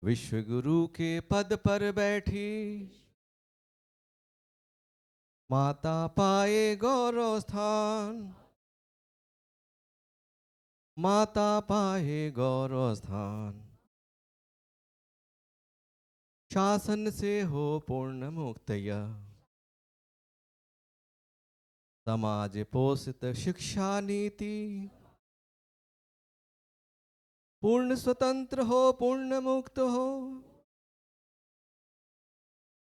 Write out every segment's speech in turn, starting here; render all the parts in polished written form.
विश्व गुरु के पद पर बैठी माता पाए गौरव स्थान। माता पाए गौरव स्थान। शासन से हो पूर्ण मुक्तया। समाज पोषित शिक्षा नीति। पूर्ण स्वतंत्र हो पूर्ण मुक्त हो।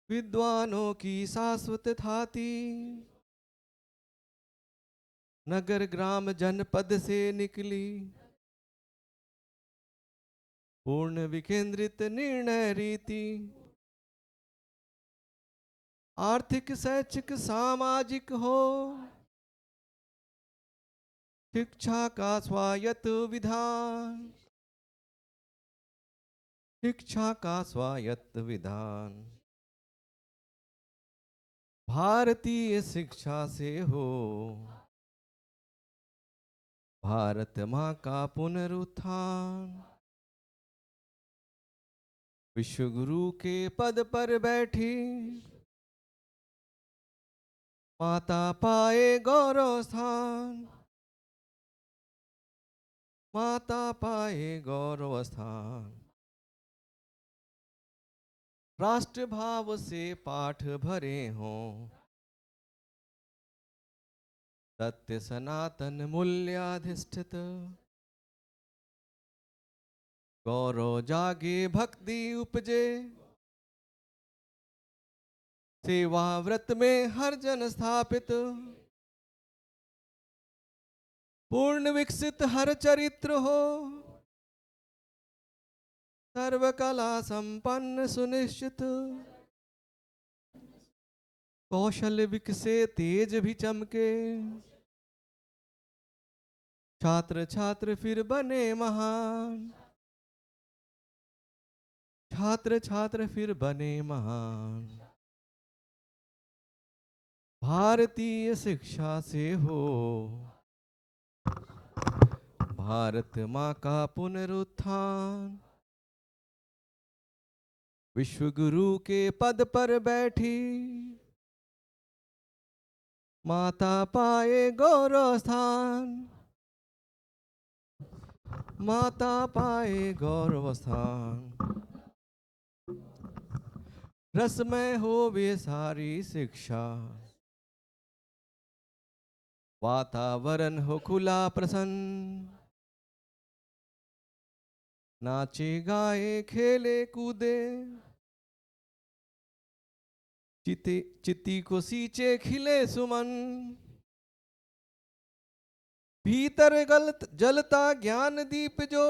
विद्वानों की शाश्वत थाती। नगर ग्राम जनपद से निकली। पूर्ण विकेंद्रित निर्णय रीति। आर्थिक शैक्षिक सामाजिक हो। शिक्षा का स्वायत्त विधान। शिक्षा का स्वायत्त विधान। भारतीय शिक्षा से हो भारत माँ का पुनरुत्थान। विश्व गुरु के पद पर बैठी माता पाए गौरव स्थान। माता पाए गौरव स्थान। राष्ट्र भाव से पाठ भरे हों। सत्य सनातन मूल्याधिष्ठित। गौरव जागे भक्ति उपजे। सेवा व्रत में हर जन स्थापित। पूर्ण विकसित हर चरित्र हो। सर्व कला संपन्न सुनिश्चित। कौशल विकसे तेज भी चमके। छात्र छात्र फिर बने महान। छात्र छात्र फिर बने महान। भारतीय शिक्षा से हो भारत माँ का पुनरुत्थान। विश्व गुरु के पद पर बैठी माता पाए गौरव स्थान। माता पाए गौरव स्थान। रसमय हो वे सारी शिक्षा। वातावरण हो खुला प्रसन्न। नाचे गाए खेले कूदे। चिति को सींचे खिले सुमन। भीतर जलता ज्ञान दीप जो।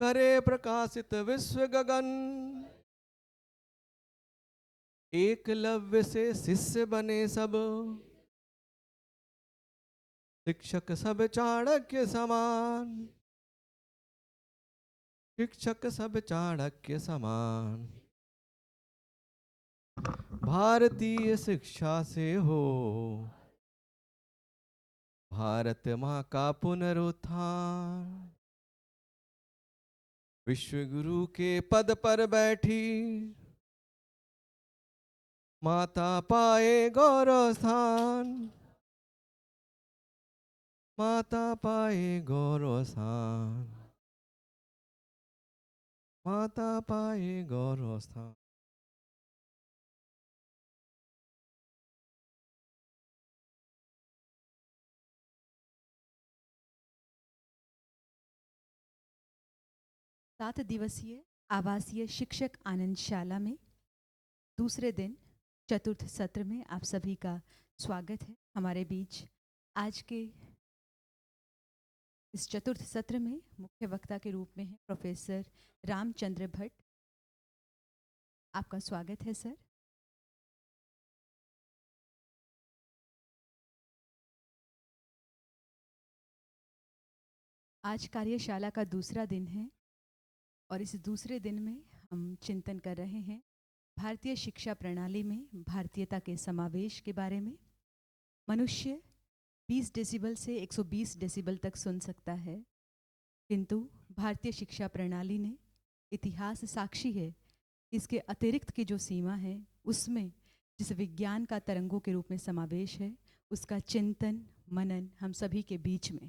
करे प्रकाशित विश्व गगन। एकलव्य से शिष्य बने सब। शिक्षक सब चाणक्य समान। शिक्षक सब चाणक्य समान। भारतीय शिक्षा से हो भारत माँ का पुनरुत्थान। विश्व गुरु के पद पर बैठी माता पाए गौरव स्थान। माता पाए गौरव स्थान। माता पाए गौरव स्थान। सात दिवसीय आवासीय शिक्षक आनंदशाला में दूसरे दिन चतुर्थ सत्र में आप सभी का स्वागत है। हमारे बीच आज के इस चतुर्थ सत्र में मुख्य वक्ता के रूप में है प्रोफेसर रामचंद्र भट्ट। आपका स्वागत है सर। आज कार्यशाला का दूसरा दिन है और इस दूसरे दिन में हम चिंतन कर रहे हैं भारतीय शिक्षा प्रणाली में भारतीयता के समावेश के बारे में। मनुष्य 20 डेसिबल से 120 डेसिबल तक सुन सकता है, किंतु भारतीय शिक्षा प्रणाली ने, इतिहास साक्षी है, इसके अतिरिक्त की जो सीमा है उसमें जिस विज्ञान का तरंगों के रूप में समावेश है, उसका चिंतन मनन हम सभी के बीच में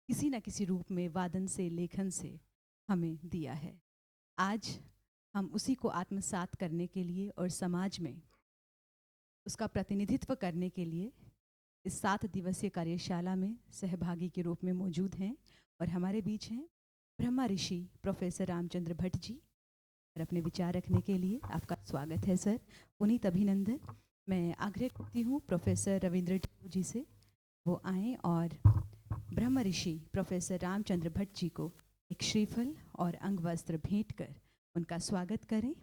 किसी न किसी रूप में वादन से लेखन से हमें दिया है। आज हम उसी को आत्मसात करने के लिए और समाज में उसका प्रतिनिधित्व करने के लिए इस 7 दिवसीय कार्यशाला में सहभागी के रूप में मौजूद हैं और हमारे बीच हैं ब्रह्मा ऋषि प्रोफेसर रामचंद्र भट्ट जी। और अपने विचार रखने के लिए आपका स्वागत है सर। पुनीत अभिनंदन। मैं आग्रह करती हूँ प्रोफेसर रविंद्र जी से वो आएँ और ब्रह्म ऋषि प्रोफेसर रामचंद्र भट्ट जी को एक श्रीफल और अंग वस्त्र भेंट कर उनका स्वागत करें।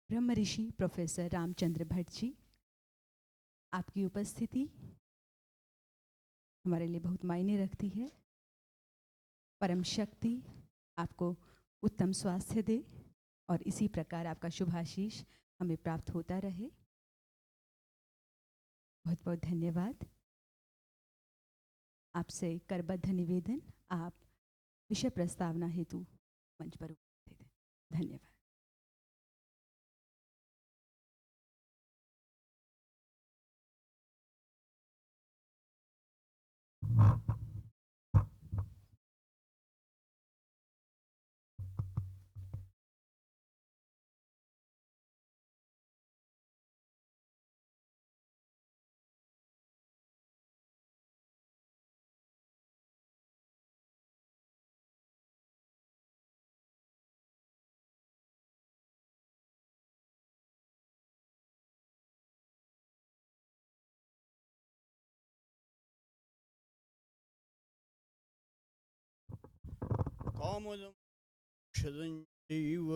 ब्रह्म ऋषि प्रोफेसर रामचंद्र भट्ट जी, आपकी उपस्थिति हमारे लिए बहुत मायने रखती है। परम शक्ति आपको उत्तम स्वास्थ्य दे और इसी प्रकार आपका शुभाशीष हमें प्राप्त होता रहे। बहुत बहुत धन्यवाद। आपसे करबद्ध निवेदन, आप विषय प्रस्तावना हेतु मंच पर उपस्थित हैं। धन्यवाद। कामदं क्षदञ्चैव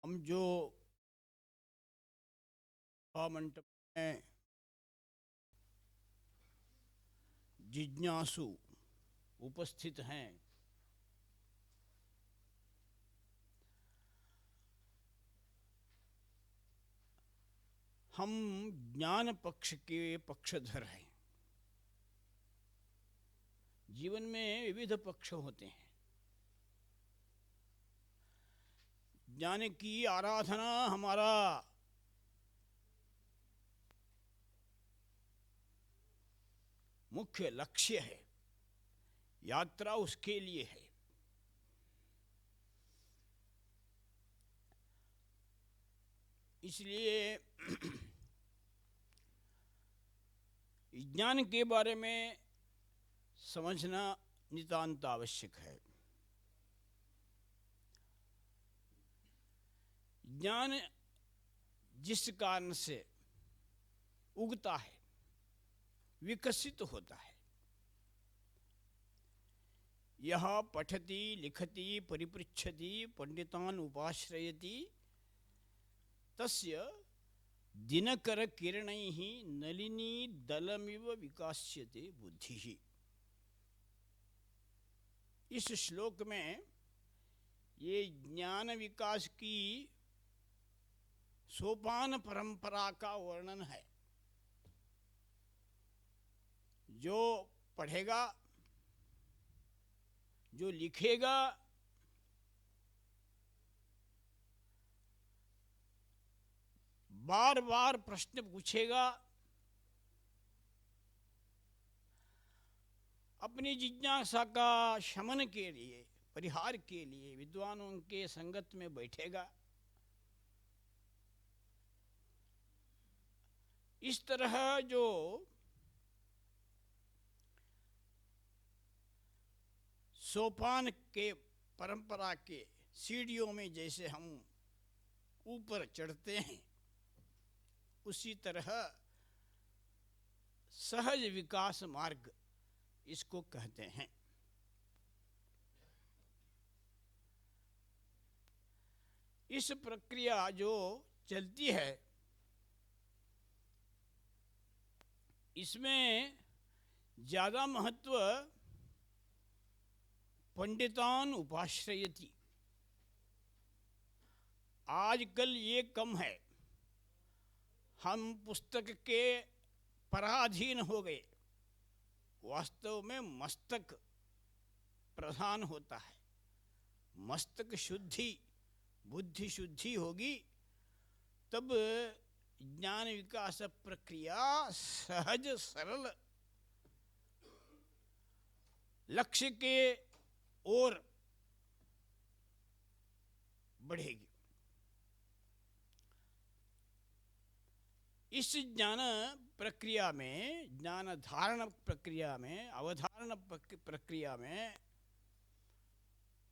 हम जो मंडप में जिज्ञासु उपस्थित हैं, हम ज्ञान पक्ष के पक्षधर हैं। जीवन में विविध पक्ष होते हैं। ज्ञान की आराधना हमारा मुख्य लक्ष्य है, यात्रा उसके लिए है। इसलिए ज्ञान के बारे में समझना नितांत आवश्यक है। ज्ञान जिस कारण से उगता है, विकसित होता है, यह पठति लिखति परिपृच्छति पंडितान उपाश्रयति तस्य दिनकर किरणैः नलिनी दलमिव विकास्यते बुद्धिः। इस श्लोक में ये ज्ञान विकास की सोपान परंपरा का वर्णन है। जो पढ़ेगा, जो लिखेगा, बार बार प्रश्न पूछेगा, अपनी जिज्ञासा का शमन के लिए, परिहार के लिए विद्वानों के संगत में बैठेगा। इस तरह जो सोपान के परंपरा के सीढ़ियों में जैसे हम ऊपर चढ़ते हैं, उसी तरह सहज विकास मार्ग इसको कहते हैं। इस प्रक्रिया जो चलती है, इसमें ज़्यादा महत्व पंडितान उपाश्रयति। आजकल ये कम है, हम पुस्तक के पराधीन हो गए। वास्तव में मस्तक प्रधान होता है। मस्तक शुद्धि, बुद्धि शुद्धि होगी तब ज्ञान विकास प्रक्रिया सहज सरल लक्ष्य के ओर बढ़ेगी। इस ज्ञान प्रक्रिया में, ज्ञान धारण प्रक्रिया में, अवधारण प्रक्रिया में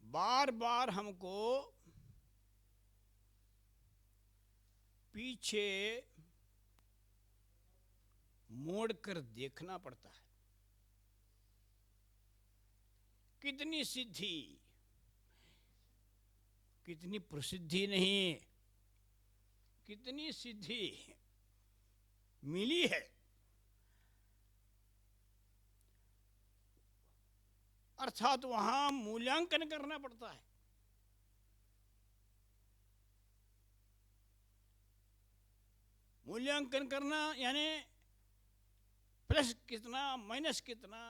बार बार हमको पीछे मोड़ कर देखना पड़ता है। कितनी सिद्धि, कितनी प्रसिद्धि नहीं, कितनी सिद्धि मिली है, अर्थात वहां मूल्यांकन करना पड़ता है। मूल्यांकन करना यानी प्लस कितना, माइनस कितना,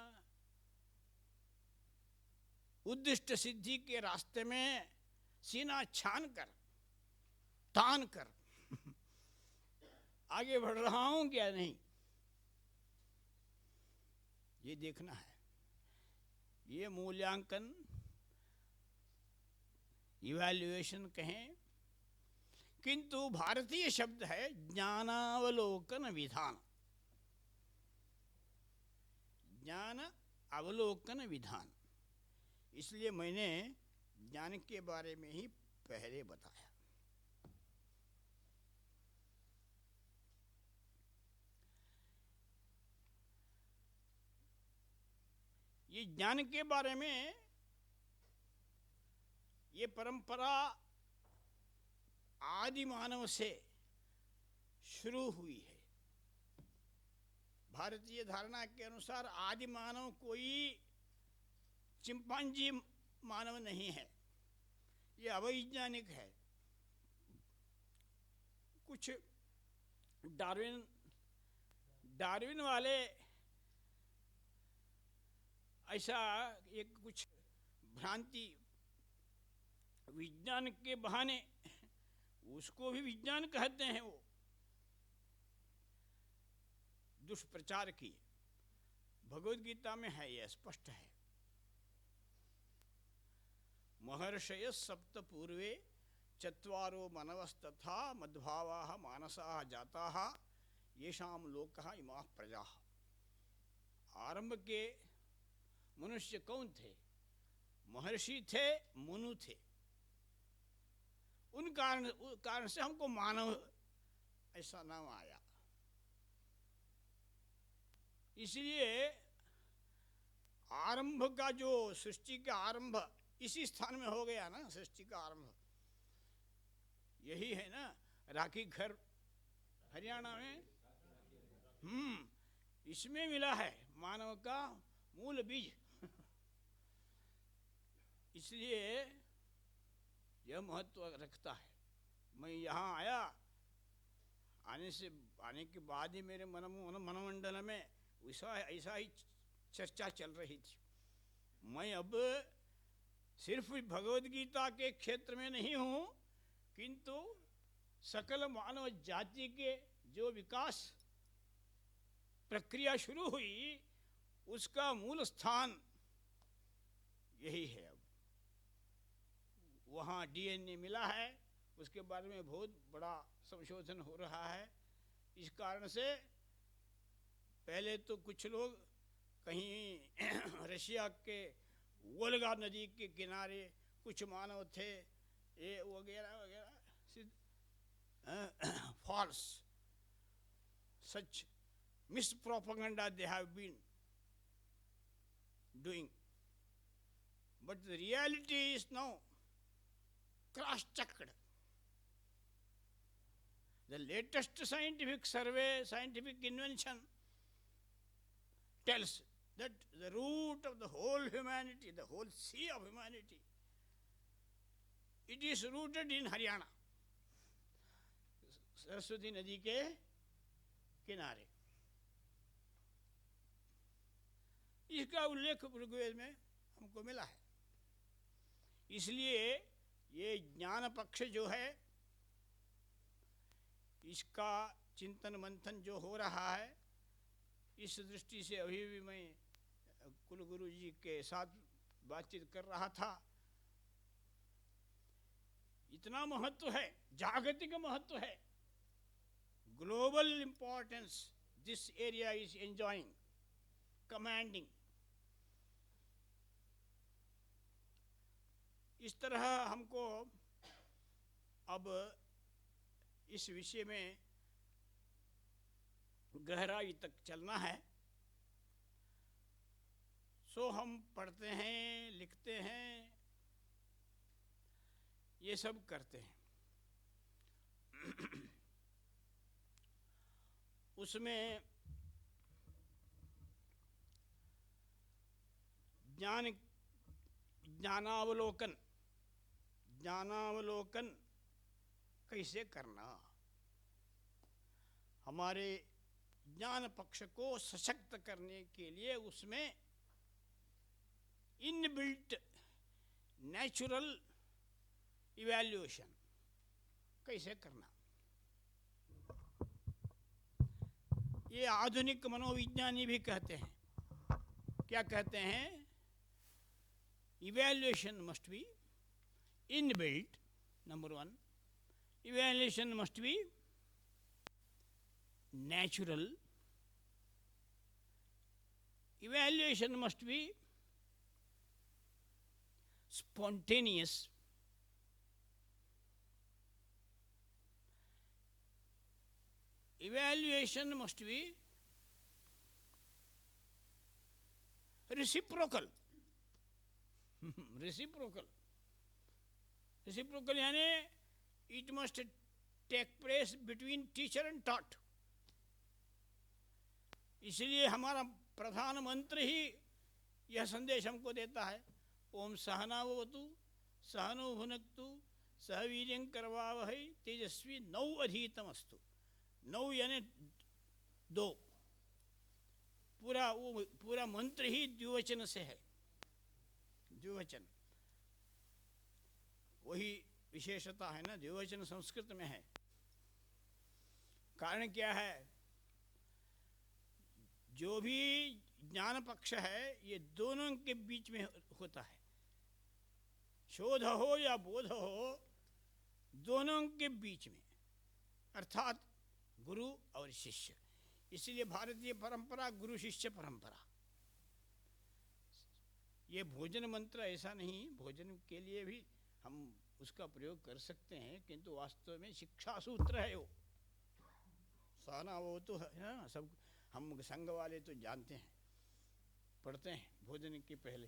उद्दिष्ट सिद्धि के रास्ते में सीना छान कर, तान कर आगे बढ़ रहा हूं क्या नहीं, ये देखना है। ये मूल्यांकन, इवैल्यूएशन कहें, किंतु भारतीय शब्द है ज्ञानावलोकन विधान। ज्ञान अवलोकन विधान, इसलिए मैंने ज्ञान के बारे में ही पहले बताया। ये ज्ञान के बारे में ये परंपरा आदि मानव से शुरू हुई है। भारतीय धारणा के अनुसार आदि मानव कोई चिंपांजी मानव नहीं है, ये अवैज्ञानिक है। कुछ डार्विन वाले ऐसा एक कुछ भ्रांति विज्ञान के बहाने, उसको भी विज्ञान कहते हैं, वो दुष्प्रचार किए। भगवद गीता में है, यह स्पष्ट है। महर्षय सप्त पूर्वे चत्वारो मनवस्तथा मद्भावाः मानसाः जाताः येषां लोकः इमाः प्रजाः। आरंभ के मनुष्य कौन थे? महर्षि थे, मुनु थे। उन कारण से हमको मानव ऐसा नाम आया। इसलिए आरंभ का जो, सृष्टि का आरंभ इसी स्थान में हो गया ना। सृष्टि का आरंभ यही है ना, राखी घर हरियाणा में, इसमें मिला है मानव का मूल बीज। इसलिए यह महत्व रखता है। मैं यहाँ आया, आने के बाद ही मेरे मनोमंडल में ऐसा ही चर्चा चल रही थी। मैं अब सिर्फ भगवद गीता के क्षेत्र में नहीं हूँ, किंतु सकल मानव जाति के जो विकास प्रक्रिया शुरू हुई, उसका मूल स्थान यही है। अब वहाँ डीएनए मिला है, उसके बारे में बहुत बड़ा संशोधन हो रहा है। इस कारण से पहले तो कुछ लोग कहीं रशिया के वोल्गा नदी के किनारे कुछ मानव थे, ये वगैरह वगैरह, false such mispropaganda they have been doing. But the reality is now cross-checked. The latest scientific survey, scientific invention tells that the root of the whole humanity, the whole sea of humanity, it is rooted in Haryana, Saraswati नदी के किनारे। इसका उल्लेख ऋग्वेद में हमको मिला है। इसलिए ये ज्ञान पक्ष जो है, इसका चिंतन मंथन जो हो रहा है, इस दृष्टि से अभी भी मैं कुलगुरु जी के साथ बातचीत कर रहा था। इतना महत्व है, जागतिक महत्व है, global importance this area is enjoying, commanding. इस तरह हमको अब इस विषय में गहराई तक चलना है। सो हम पढ़ते हैं, लिखते हैं, ये सब करते हैं। उसमें ज्ञानावलोकन कैसे करना, हमारे ज्ञान पक्ष को सशक्त करने के लिए उसमें इनबिल्ट नेचुरल इवैल्यूएशन कैसे करना, ये आधुनिक मनोविज्ञानी भी कहते हैं। क्या कहते हैं? Evaluation must be inbuilt, number one. Evaluation must be natural, evaluation must be spontaneous, evaluation must be reciprocal. reciprocal यानी it must take place between teacher and taught. इसलिए हमारा प्रधानमंत्री ही यह संदेश हमको देता है, ओम सहनावतु सहनो भुनक्तु सह वीर्यं करवावहै तेजस्वी नौ अधीतमस्तु। नौ यानी दो, पूरा मंत्र ही द्विवचन से है। द्विवचन वही विशेषता है ना, द्विवचन संस्कृत में है। कारण क्या है? जो भी ज्ञान पक्ष है, ये दोनों के बीच में होता है। शोध हो या बोध हो, दोनों के बीच में, अर्थात गुरु और शिष्य। इसलिए भारतीय परंपरा गुरु शिष्य परंपरा। ये भोजन मंत्र ऐसा नहीं, भोजन के लिए भी हम उसका प्रयोग कर सकते हैं, किंतु वास्तव में शिक्षा सूत्र है वो। सहना वो तो है ना, सब हम संघ वाले तो जानते हैं, पढ़ते हैं भोजन के पहले।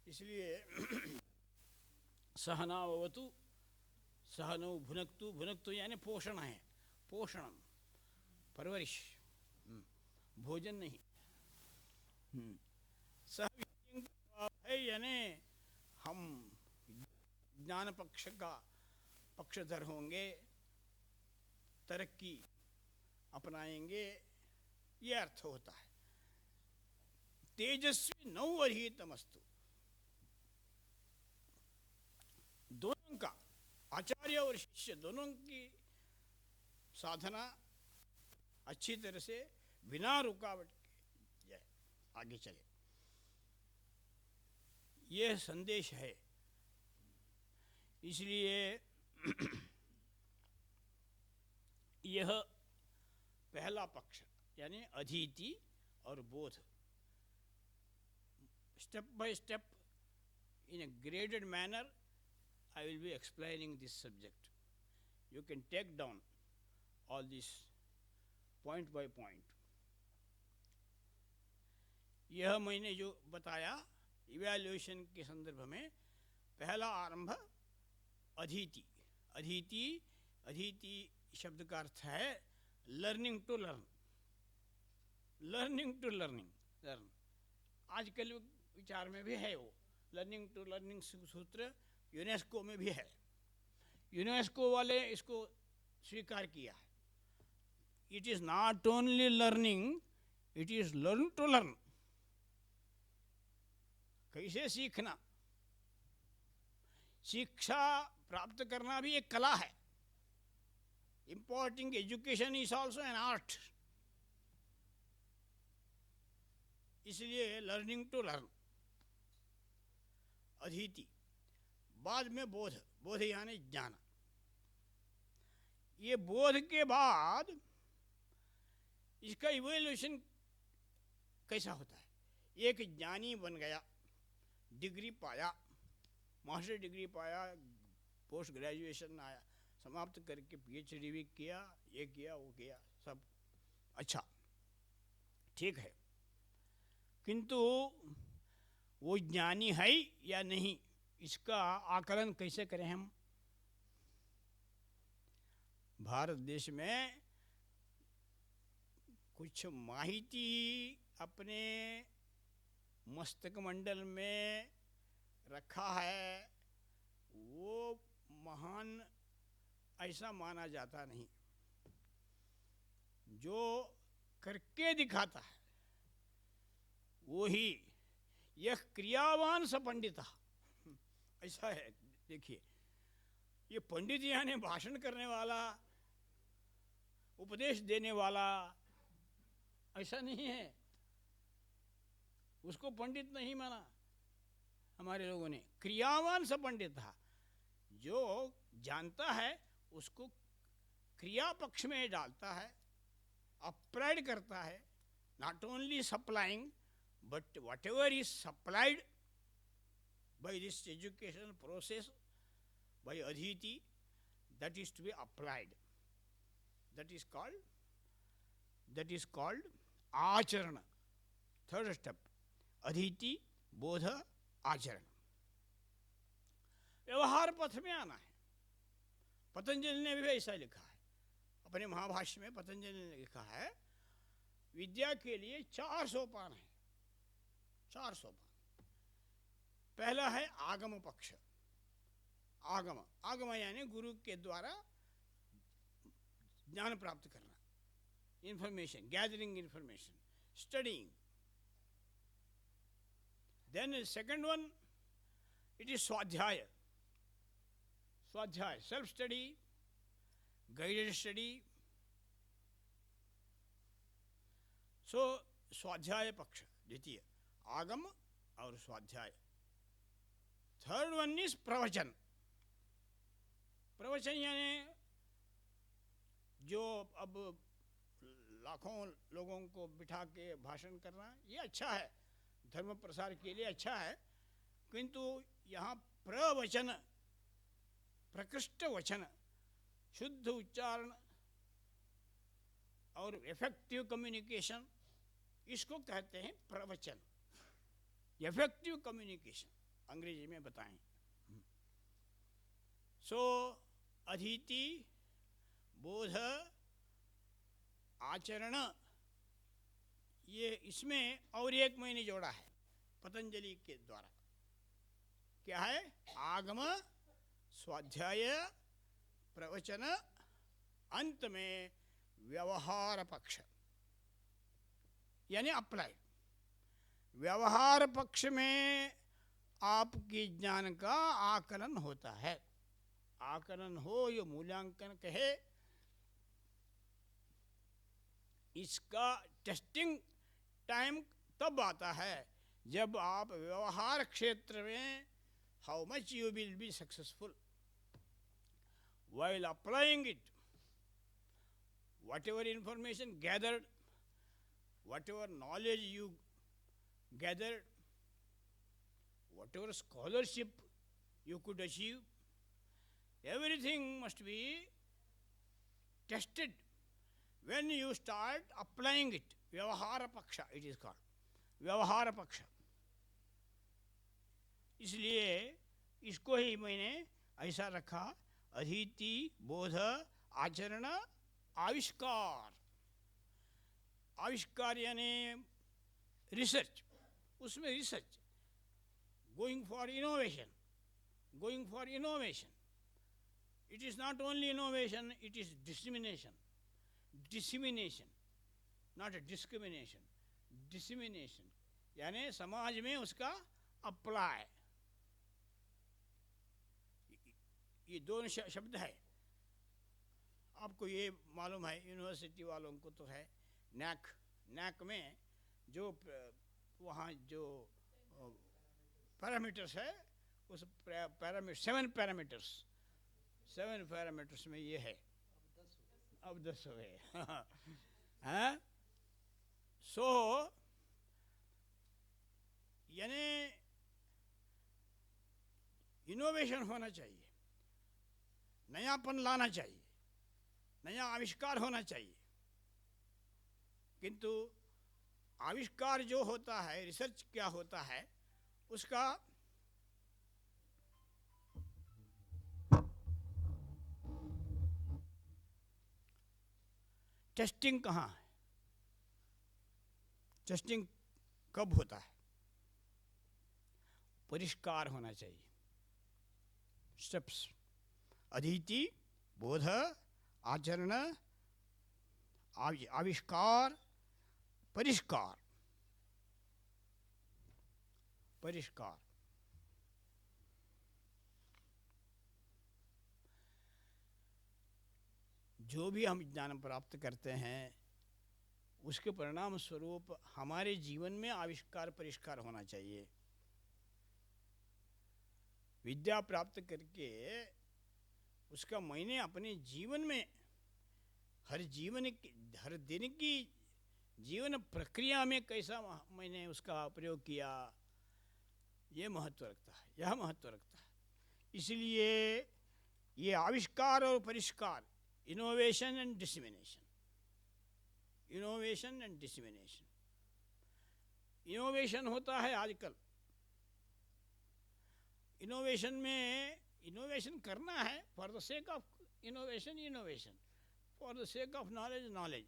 इसलिए सहनावतु सहनो भुनक्तु, भुनक्तु यानी पोषण है, पोषणम, परवरिश, भोजन नहीं। सह है यानी हम ज्ञान पक्ष का पक्षधर होंगे, तरक्की अपनाएंगे, ये अर्थ होता है। तेजस्वी नौ अधीतमस्तु, दोनों का, आचार्य और शिष्य दोनों की साधना अच्छी तरह से बिना रुकावट के आगे चले, यह संदेश है। इसलिए यह पहला पक्ष यानी अधीति और बोध, step by step in a graded manner I will be explaining this subject. You can take down all this point by point. यह मैंने जो बताया इवैल्यूएशन के संदर्भ में, पहला आरंभ अधीति। अधीति शब्द का अर्थ है learning to learn. Learning to learn. आजकल विचार में भी है वो लर्निंग टू लर्निंग सूत्र, यूनेस्को में भी है। यूनेस्को वाले इसको स्वीकार किया है। It is not only learning, it is learn to learn. कैसे सीखना, शिक्षा प्राप्त करना भी एक कला है। Imparting education is also an art. इसलिए लर्निंग टू लर्न, अधीति, बाद में बोध, बोध यानी ज्ञान। ये बोध के बाद इसका इवोल्यूशन कैसा होता है? एक ज्ञानी बन गया, डिग्री पाया, मास्टर डिग्री पाया, पोस्ट ग्रेजुएशन आया, समाप्त करके पीएचडी भी किया, ये किया वो किया, सब अच्छा ठीक है, किंतु वो ज्ञानी है या नहीं, इसका आकलन कैसे करें हम? भारत देश में कुछ माहिती अपने मस्तक मंडल में रखा है, वो महान ऐसा माना जाता नहीं। जो करके दिखाता है वो ही यह क्रियावान स पंडित ऐसा है। देखिए, ये पंडित यानी भाषण करने वाला, उपदेश देने वाला ऐसा नहीं है, उसको पंडित नहीं माना हमारे लोगों ने। क्रियावान स पंडित था, जो जानता है उसको क्रिया पक्ष में डालता है, अप्लाइड करता है। Not only supplying but whatever is supplied by this education process, by अधीति, that is to be applied. That is called आचरण। थर्ड स्टेप, अधीति, बोध, आचरण। व्यवहार पथ में आना है। पतंजलि ने भी ऐसा लिखा है अपने महाभाष्य में। पतंजलि ने लिखा है विद्या के लिए 4 सोपान है, 4 सोपान। पहला है आगम पक्ष। आगम, आगम यानी गुरु के द्वारा ज्ञान प्राप्त करना, information, gathering information, studying. Then second one, it is स्वाध्याय। स्वाध्याय, self study, guided study. So स्वाध्याय पक्ष द्वितीय, आगम और स्वाध्याय। थर्ड वन इज प्रवचन। प्रवचन यानी जो अब लाखों लोगों को बिठा के भाषण करना, ये अच्छा है, धर्म प्रसार के लिए अच्छा है, किंतु यहाँ प्रवचन, प्रकृष्ट वचन, शुद्ध उच्चारण और इफेक्टिव कम्युनिकेशन, इसको कहते हैं प्रवचन। इफेक्टिव कम्युनिकेशन अंग्रेजी में बताएं। सो अधीति, बोध, आचरण, ये इसमें और एक मैंने जोड़ा है पतंजलि के द्वारा। क्या है? आगम, स्वाध्याय, प्रवचन, अंत में व्यवहार पक्ष यानी अप्लाई। व्यवहार पक्ष में आपकी ज्ञान का आकलन होता है। आकलन हो या मूल्यांकन कहे, इसका टेस्टिंग टाइम तब आता है जब आप व्यवहार क्षेत्र में how much you will be successful while applying it. Whatever information gathered, whatever knowledge you gathered, whatever scholarship you could achieve, everything must be tested when you start applying it. Vyavahara paksha it is called. Vyavahara paksha. इसलिए इसको ही मैंने ऐसा रखा, अधीति, बोध, आचरण, आविष्कार। आविष्कार यानी रिसर्च, उसमें research, going for innovation, going for innovation. It is not only innovation, it is dissemination. Dissemination, not discrimination, dissemination यानी समाज में उसका अप्लाई. ये दोनों शब्द है. आपको ये मालूम है, यूनिवर्सिटी वालों को तो है. नैक, नैक में जो वहाँ जो पैरामीटर्स है, उस पैरामीटर 7 पैरामीटर्स में ये है. अब 10 हो गए. हाँ, सो यानी इनोवेशन होना चाहिए, नयापन लाना चाहिए, नया आविष्कार होना चाहिए. किंतु आविष्कार जो होता है, रिसर्च क्या होता है, उसका टेस्टिंग कहाँ है, टेस्टिंग कब होता है? परिष्कार होना चाहिए. स्टेप्स: अधीति, बोध, आचरण, आविष्कार, परिष्कार. परिष्कार जो भी हम ज्ञान प्राप्त करते हैं, उसके परिणाम स्वरूप हमारे जीवन में आविष्कार परिष्कार होना चाहिए. विद्या प्राप्त करके उसका मैंने अपने जीवन में हर दिन की जीवन प्रक्रिया में कैसा मैंने उसका प्रयोग किया, ये महत्व रखता है, यह महत्व रखता है. इसलिए ये आविष्कार और परिष्कार, innovation and dissemination, innovation and dissemination. Innovation होता है आजकल. इनोवेशन में इनोवेशन करना है for the sake of innovation, innovation for the sake of knowledge, knowledge.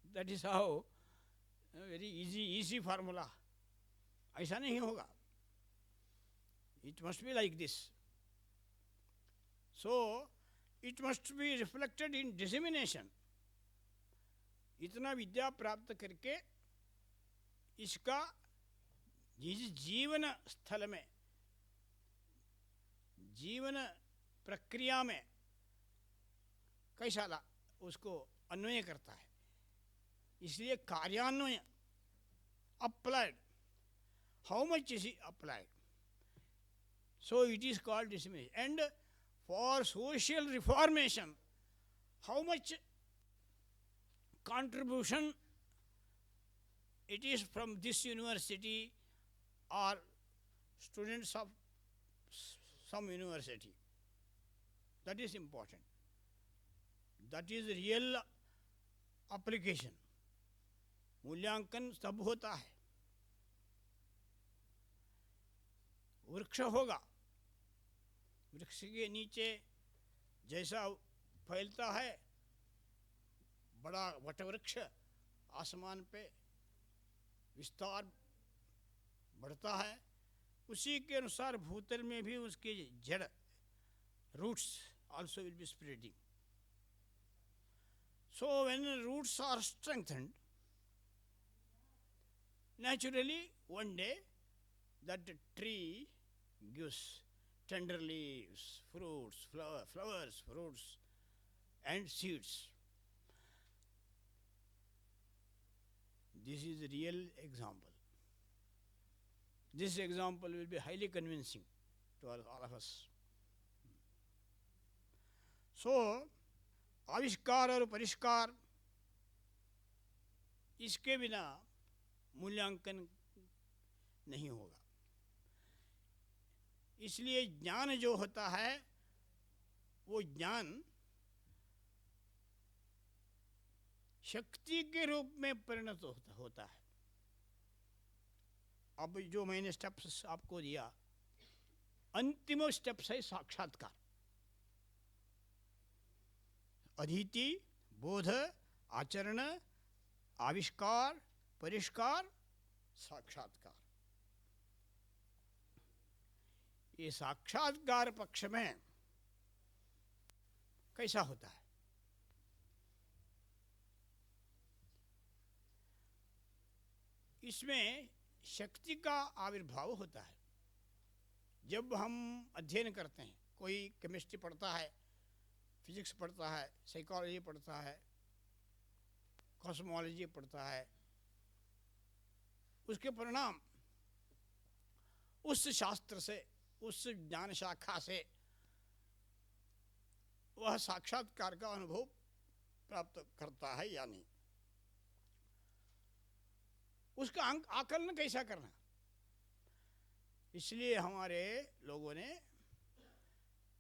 That is how, very easy formula. ऐसा नहीं होगा. It must be like this. So it must be reflected in dissemination. इतना विद्या प्राप्त करके इसका जीवन स्थल में, जीवन प्रक्रिया में कैसा उसको अन्वय करता है. इसलिए कार्यान्वय, applied, how much is applied. So it is called dissemination. And for social reformation, how much contribution it is from this university or students of some university. That is important. That is real application. मूल्यांकन तब होता है. वृक्ष होगा, वृक्ष के नीचे जैसा फैलता है बड़ा वटवृक्ष, आसमान पे विस्तार बढ़ता है, उसी के अनुसार भूतल में भी उसके जड़, roots also will be spreading. So when roots are strengthened, naturally one day that tree gives tender leaves, fruits, flowers, fruits and seeds. This is a real example. This example will be highly convincing to all of us. So, आविष्कार और परिष्कार, इसके बिना मूल्यांकन नहीं होगा. इसलिए ज्ञान जो होता है वो ज्ञान शक्ति के रूप में परिणत होता है. अब जो मैंने स्टेप्स आपको दिया, अंतिम स्टेप्स है साक्षात्कार. अधीति, बोध, आचरण, आविष्कार, परिष्कार, साक्षात्कार। ये साक्षात्कार पक्ष में कैसा होता है? इसमें शक्ति का आविर्भाव होता है। जब हम अध्ययन करते हैं, कोई केमिस्ट्री पढ़ता है, फिजिक्स पढ़ता है, साइकोलॉजी पढ़ता है, कॉस्मोलॉजी पढ़ता है, उसके परिणाम उस शास्त्र से, उस ज्ञान शाखा से वह साक्षात्कार का अनुभव प्राप्त करता है या नहीं, उसका आकलन कैसा करना। इसलिए हमारे लोगों ने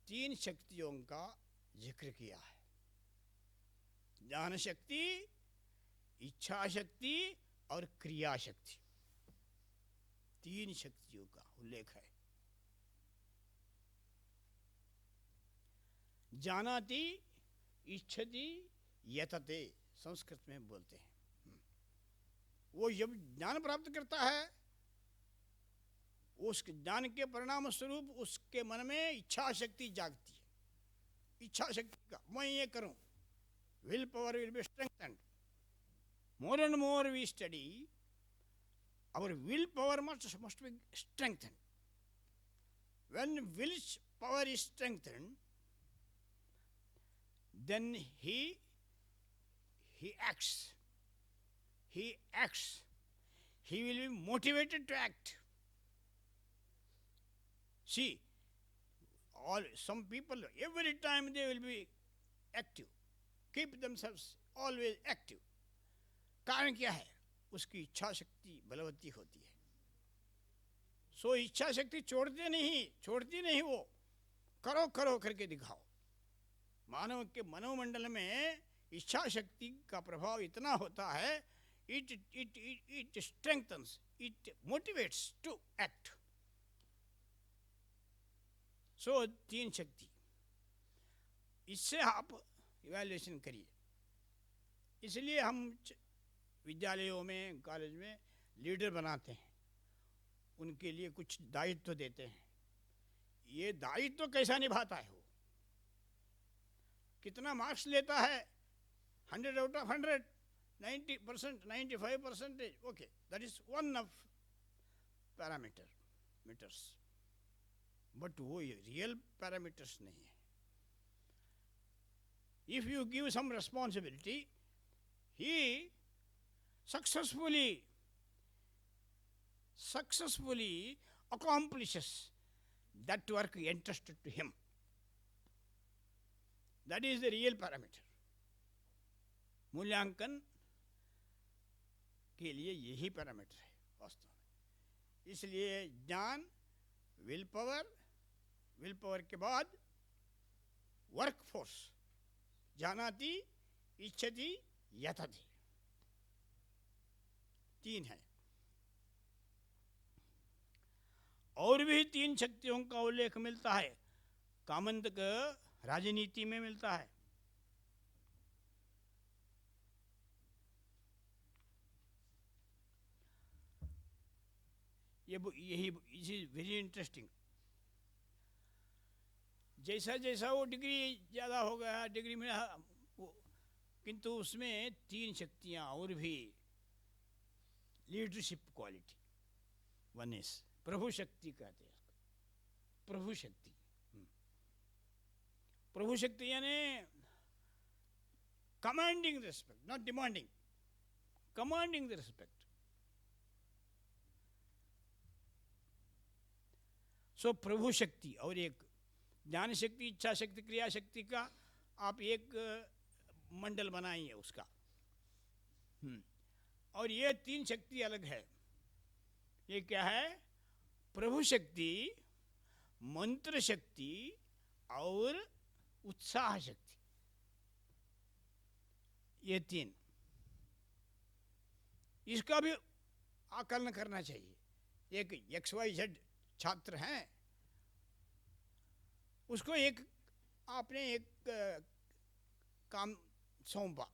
3 शक्तियों का जिक्र किया है। ज्ञान शक्ति, इच्छा शक्ति और क्रिया शक्ति। 3 शक्तियों का उल्लेख है। जानाति, इच्छति, यतते संस्कृत में बोलते हैं। वो जब ज्ञान प्राप्त करता है, उस ज्ञान के परिणाम स्वरूप उसके मन में इच्छा शक्ति जागती है। इच्छा शक्ति का मैं ये करूं, will power will be strengthened. More and more we study, our will power must be strengthened. When will power is strengthened, then he acts. He acts. He will be motivated to act. See, some people, every time they will be active, keep themselves always active. कारण क्या है? उसकी इच्छा शक्ति बलवती होती है। सो इच्छा शक्ति छोड़ती नहीं, वो करो करो करके दिखाओ। मानव के मनोमंडल में इच्छा शक्ति का प्रभाव इतना होता है, it strengthens, it motivates to act. सो 3 शक्ति, इससे आप इवैल्यूएशन करिए। इसलिए हम विद्यालयों में, कॉलेज में लीडर बनाते हैं, उनके लिए कुछ दायित्व देते हैं। ये दायित्व कैसा निभाता है, वो कितना मार्क्स लेता है, 100 out of 100, 90%, 95%, okay, that is one of parameters, but वो रियल पैरामीटर्स नहीं है। If you give some responsibility, he successfully accomplishes that work entrusted to him. That is the real parameter. मूल्यांकन के लिए यही पैरामीटर है वास्तव में। इसलिए ज्ञान, विल पावर के बाद वर्क फोर्स, जानाति, इच्छति, यतति, 3 है। और भी 3 शक्तियों का उल्लेख मिलता है, कामंतक राजनीति में मिलता है। यही इज वेरी इंटरेस्टिंग। जैसा जैसा वो डिग्री ज़्यादा हो गया, डिग्री में किंतु उसमें 3 शक्तियाँ और भी, लीडरशिप क्वालिटी, वनेस, प्रभु शक्ति कहते हैं उसको। प्रभु शक्ति यानी commanding the respect, not demanding, commanding the respect. So प्रभु शक्ति, और एक ज्ञान शक्ति, इच्छा शक्ति, क्रिया शक्ति का आप एक मंडल बनाइए उसका। और ये 3 शक्ति अलग है। ये क्या है? प्रभु शक्ति, मंत्र शक्ति और उत्साह शक्ति। ये 3, इसका भी आकलन करना चाहिए। एक XYZ छात्र हैं, उसको आपने एक काम सौंपा,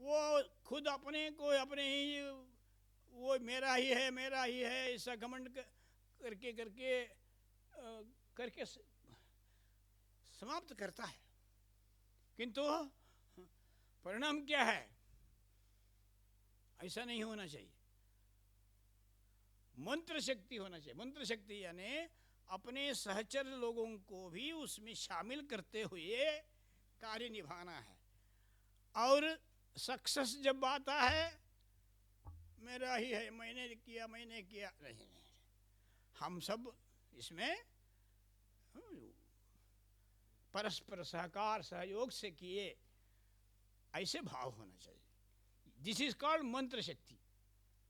वो खुद अपने को अपने ही वो मेरा ही है ऐसा घमंड करके करके करके समाप्त करता है। किंतु परिणाम क्या है? ऐसा नहीं होना चाहिए। मंत्र शक्ति होना चाहिए। मंत्र शक्ति यानी अपने सहचर लोगों को भी उसमें शामिल करते हुए कार्य निभाना है। और सक्सेस जब आता है, मेरा ही है, मैंने किया नहीं, हम सब इसमें परस्पर सहकार सहयोग से किए, ऐसे भाव होना चाहिए। दिस इज कॉल्ड मंत्र शक्ति।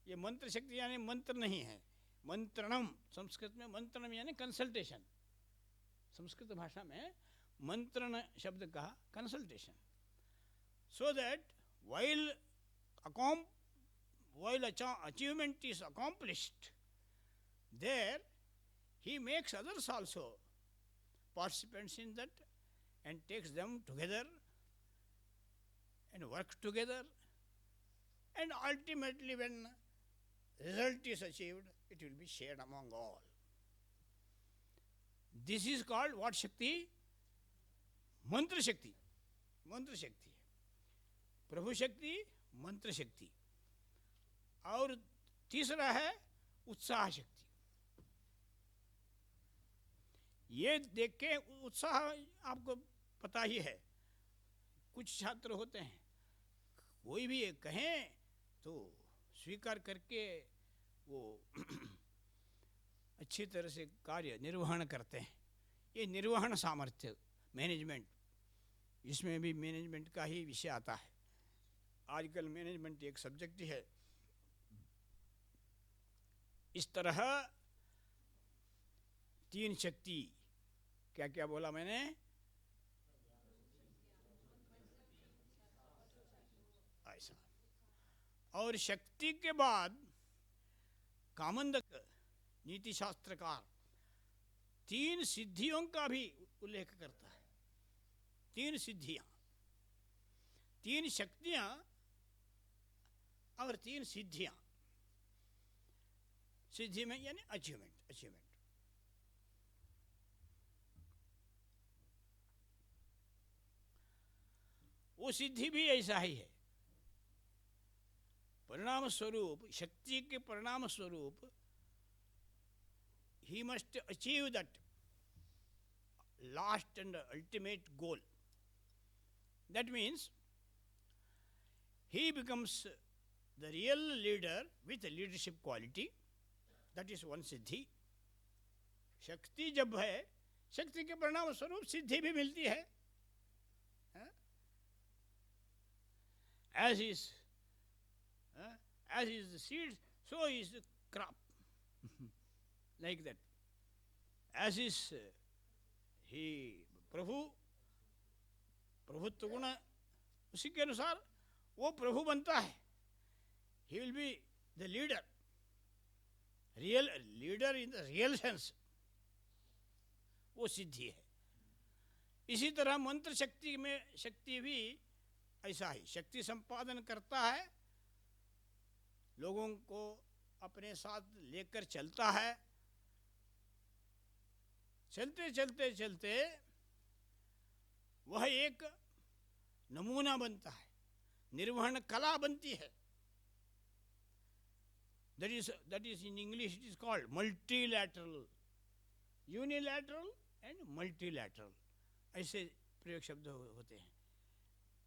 ये मंत्र शक्ति यानी मंत्र नहीं है, मंत्रणम। संस्कृत में मंत्रणम यानी कंसल्टेशन। संस्कृत भाषा में मंत्रण शब्द का consultation. So that while achievement is accomplished, there he makes others also participants in that and takes them together and work together, and ultimately when result is achieved, it will be shared among all. This is called what Shakti? Mantra Shakti. मंत्र शक्ति है, प्रभु शक्ति, मंत्र शक्ति। और तीसरा है उत्साह शक्ति। ये देख के उत्साह आपको पता ही है। कुछ छात्र होते हैं, कोई भी कहें तो स्वीकार करके वो अच्छी तरह से कार्य निर्वहन करते हैं। ये निर्वहन सामर्थ्य, मैनेजमेंट, इसमें भी मैनेजमेंट का ही विषय आता है। आजकल मैनेजमेंट एक सब्जेक्ट ही है। इस तरह तीन शक्ति, क्या क्या बोला मैंने? ऐसा। और शक्ति के बाद कामंदक नीति शास्त्रकार तीन सिद्धियों का भी उल्लेख करता है। तीन सिद्धियां, तीन शक्तियां और तीन सिद्धियां। सिद्धि में यानी अचीवमेंट। वो सिद्धि भी ऐसा ही है। परिणाम स्वरूप, शक्ति के परिणाम स्वरूप he must achieve that last and ultimate goal. That means he becomes the real leader with leadership quality. That is one siddhi. शक्ति जब है, शक्ति के परिणाम स्वरूप सिद्धि भी मिलती है। As is the seed, so is the crop. Like that. As is he प्रभुत्व गुण, उसी के अनुसार वो प्रभु बनता है। He will be the leader, real leader in the real sense. वो सिद्धि है। इसी तरह मंत्र शक्ति में, शक्ति भी ऐसा ही शक्ति संपादन करता है, लोगों को अपने साथ लेकर चलता है। चलते चलते चलते वह एक नमूना बनता है, निर्वहन कला बनती है। that is in English it is called multilateral, unilateral and multilateral, ऐसे प्रयोग शब्द होते हैं।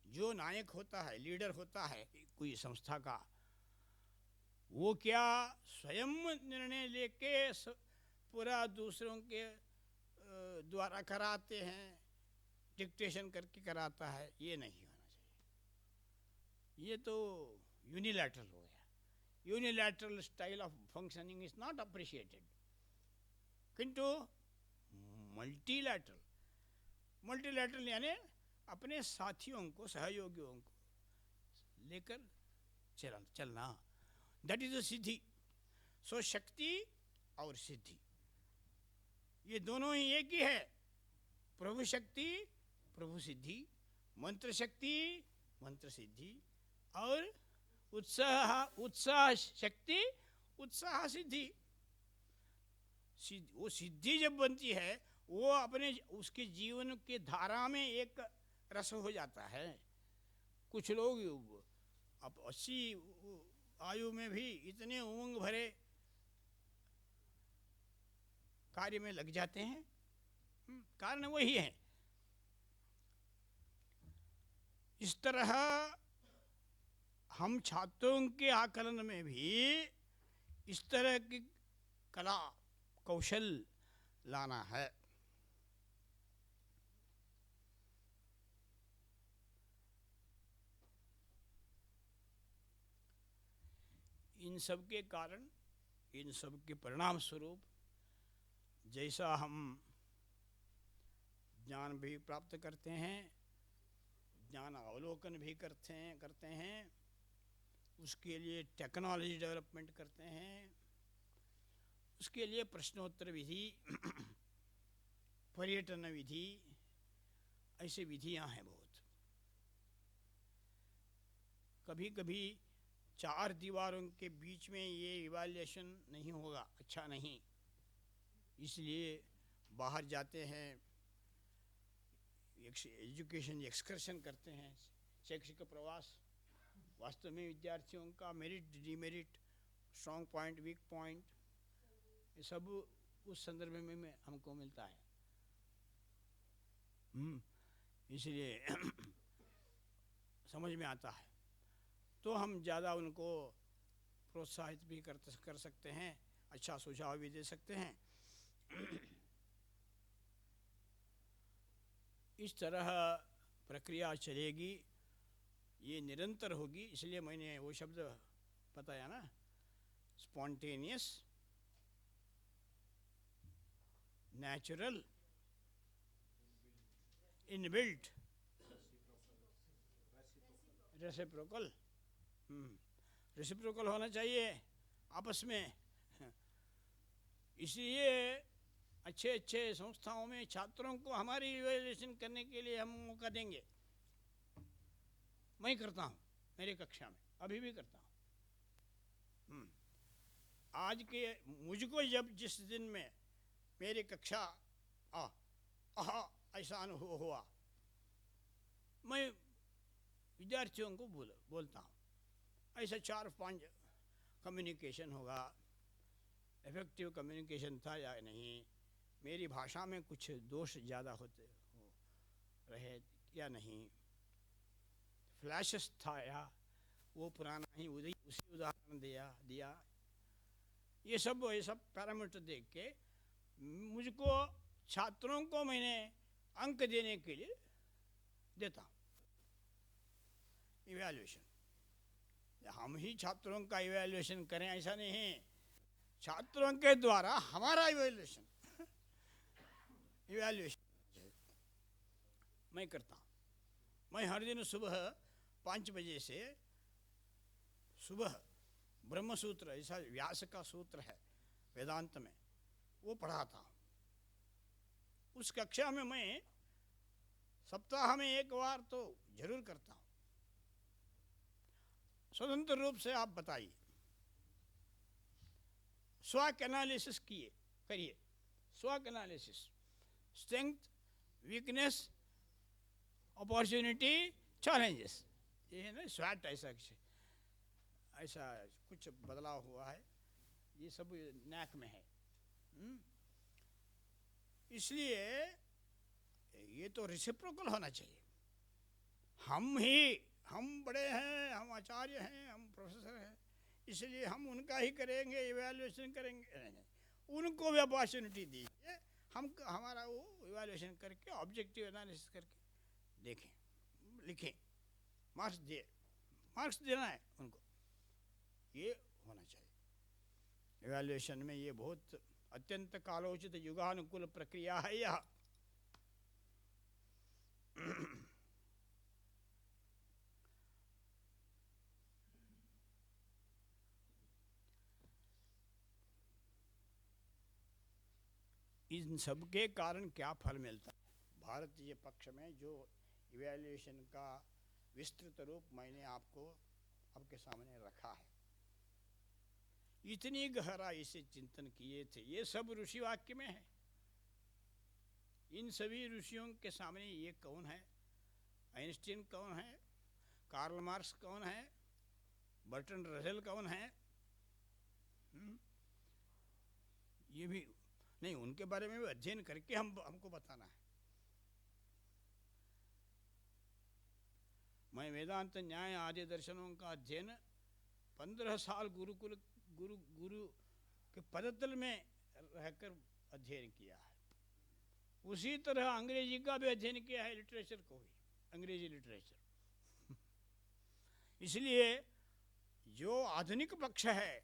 जो नायक होता है, लीडर होता है कोई संस्था का, वो क्या स्वयं निर्णय लेके पूरा दूसरों के द्वारा कराते हैं, डिक्टेशन करके कराता है, ये नहीं होना चाहिए। ये तो यूनिलैटरल हो गया। Unilateral style of functioning is not appreciated. किंतु मल्टीलैटरल यानी अपने साथियों को, सहयोगियों को लेकर चलना, दैट इज अ सिद्धि। सो शक्ति और सिद्धि ये दोनों ही एक ही है। प्रभु शक्ति, प्रभु सिद्धि, मंत्र शक्ति, मंत्र सिद्धि और उत्साह शक्ति, उत्साह सिद्धि। वो सिद्धि जब बनती है वो अपने उसके जीवन के धारा में एक रस हो जाता है। कुछ लोग अब 80 आयु में भी इतने उमंग भरे कार्य में लग जाते हैं। कारण वही है। इस तरह हम छात्रों के आकलन में भी इस तरह की कला कौशल लाना है। इन सब के कारण, इन सब के परिणाम स्वरूप जैसा हम ज्ञान भी प्राप्त करते हैं, ज्ञान अवलोकन भी करते हैं, उसके लिए टेक्नोलॉजी डेवलपमेंट करते हैं, उसके लिए प्रश्नोत्तर विधि, पर्यटन विधि, ऐसे विधियां हैं बहुत। कभी कभी 4 दीवारों के बीच में ये इवैल्यूएशन नहीं होगा, अच्छा नहीं, इसलिए बाहर जाते हैं, एजुकेशन एक्सकर्शन करते हैं, शैक्षिक प्रवास। वास्तव में विद्यार्थियों का merit, demerit, strong point, weak point, ये सब उस संदर्भ में हमको मिलता है। इसलिए समझ में आता है, तो हम ज़्यादा उनको प्रोत्साहित भी कर सकते हैं, अच्छा सुझाव भी दे सकते हैं। इस तरह प्रक्रिया चलेगी, ये निरंतर होगी। इसलिए मैंने वो शब्द बताया ना, spontaneous, natural, inbuilt, reciprocal. Reciprocal होना चाहिए आपस में। इसलिए अच्छे संस्थाओं में छात्रों को हमारी इवैल्यूएशन करने के लिए हम मौका देंगे। मैं करता हूँ मेरे कक्षा में, अभी भी करता हूँ। आज के मुझको जब जिस दिन में मेरी कक्षा ऐसा अनुभव हुआ, मैं विद्यार्थियों को बोलता हूँ, ऐसा 4-5 कम्युनिकेशन होगा, इफेक्टिव कम्युनिकेशन था या नहीं, मेरी भाषा में कुछ दोष ज़्यादा रहे या नहीं, फ्लैशेस था या वो पुराना ही उसी उदाहरण दिया। ये सब पैरामीटर देख के मुझको छात्रों को मैंने अंक देने के लिए देता हूँ। इवैल्यूएशन, हम ही छात्रों का इवैल्यूएशन करें ऐसा नहीं है, छात्रों के द्वारा हमारा इवैल्यूएशन मैं करता हूँ। मैं हर दिन सुबह 5 बजे से सुबह ब्रह्मसूत्र, ऐसा व्यास का सूत्र है वेदांत में, वो पढ़ाता हूँ। उस कक्षा में मैं सप्ताह में 1 बार तो जरूर करता हूँ। स्वतंत्र रूप से आप बताइए, स्वक एनालिसिस करिए, स्वक analysis, strength, weakness, opportunity, challenges, ये है ना स्वट। ऐसा कुछ बदलाव हुआ है, ये सब नैक में है। इसलिए ये तो रेसिप्रोकल होना चाहिए। हम बड़े हैं, हम आचार्य हैं, हम प्रोफेसर हैं, इसलिए हम उनका ही करेंगे, इवैल्यूएशन करेंगे। उनको भी अपॉर्चुनिटी दीजिए, हम हमारा वो इवैल्यूएशन करके, ऑब्जेक्टिव एनालिसिस करके देखें, लिखें, मार्क्स देना है उनको, ये होना चाहिए। इवैल्यूएशन में ये बहुत अत्यंत कालोचित युगानुकूल प्रक्रिया है यह। इन सब के कारण क्या फल मिलता है? भारतीय पक्ष में जो इवैल्यूएशन का विस्तृत रूप मैंने आपको आपके सामने रखा है। इतनी गहराई से चिंतन किए थे, ये सब ऋषि वाक्य में है। इन सभी ऋषियों के सामने ये कौन है? आइंस्टीन कौन है? कार्ल मार्क्स कौन है? बर्टन रसेल कौन है? ये भी नहीं, उनके बारे में भी अध्ययन करके हमको बताना है। मैं वेदांत न्याय आदि दर्शनों का अध्ययन 15 साल गुरुकुल गुरु के पदतल में रहकर अध्ययन किया है। उसी तरह अंग्रेजी का भी अध्ययन किया है, लिटरेचर को भी, अंग्रेजी लिटरेचर। इसलिए जो आधुनिक पक्ष है,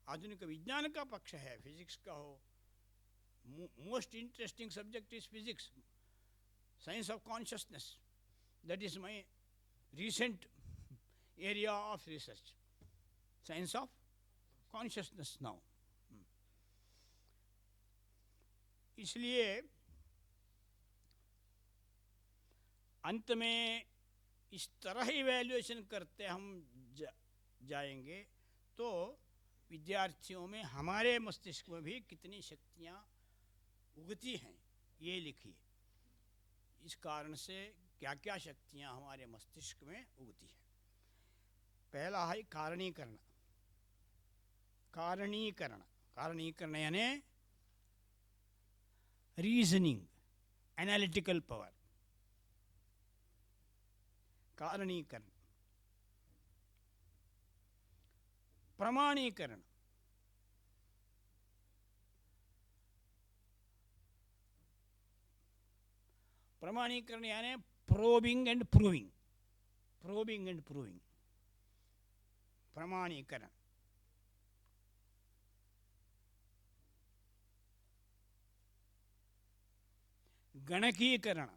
आधुनिक विज्ञान का पक्ष है, फिजिक्स का हो, most interesting subject is physics, science of consciousness, that is my recent area of research, science of consciousness now. इसलिए अंत में इस तरह इवैल्यूएशन करते हम जाएंगे तो विद्यार्थियों में, हमारे मस्तिष्क में भी कितनी शक्तियाँ उगती हैं ये लिखिए। इस कारण से क्या क्या शक्तियाँ हमारे मस्तिष्क में उगती हैं। पहला है कारणीकरण। कारणीकरण, कारणीकरण यानी रीजनिंग, एनालिटिकल पावर। कारणीकरण। प्रमाणीकरण, प्रमाणीकरण यानी probing and proving, probing and proving, प्रमाणीकरण। गणकीकरण,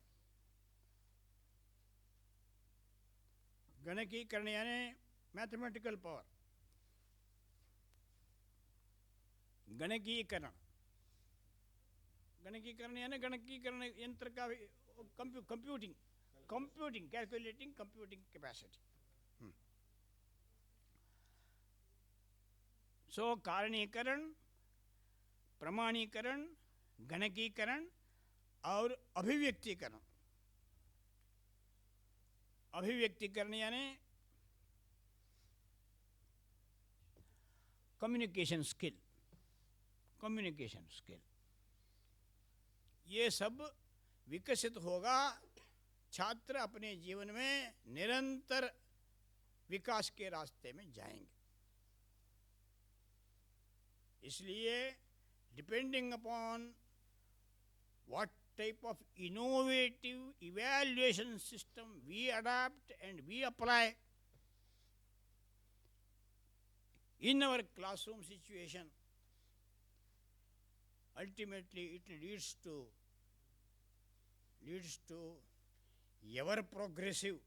गणकीकरण यानी मैथमेटिकल पावर। गणकीकरण, गणकीकरण यानी गणकीकरण यंत्र का computing, computing, calculating, computing capacity. So कारणीकरण, प्रमाणीकरण, गणकीकरण और अभिव्यक्तिकरण। अभिव्यक्तिकरण यानी कम्युनिकेशन स्किल, कम्युनिकेशन स्किल। ये सब विकसित होगा, छात्र अपने जीवन में निरंतर विकास के रास्ते में जाएंगे। इसलिए depending upon what type of innovative evaluation system we adapt and we apply in our classroom situation, ultimately it leads to ever progressive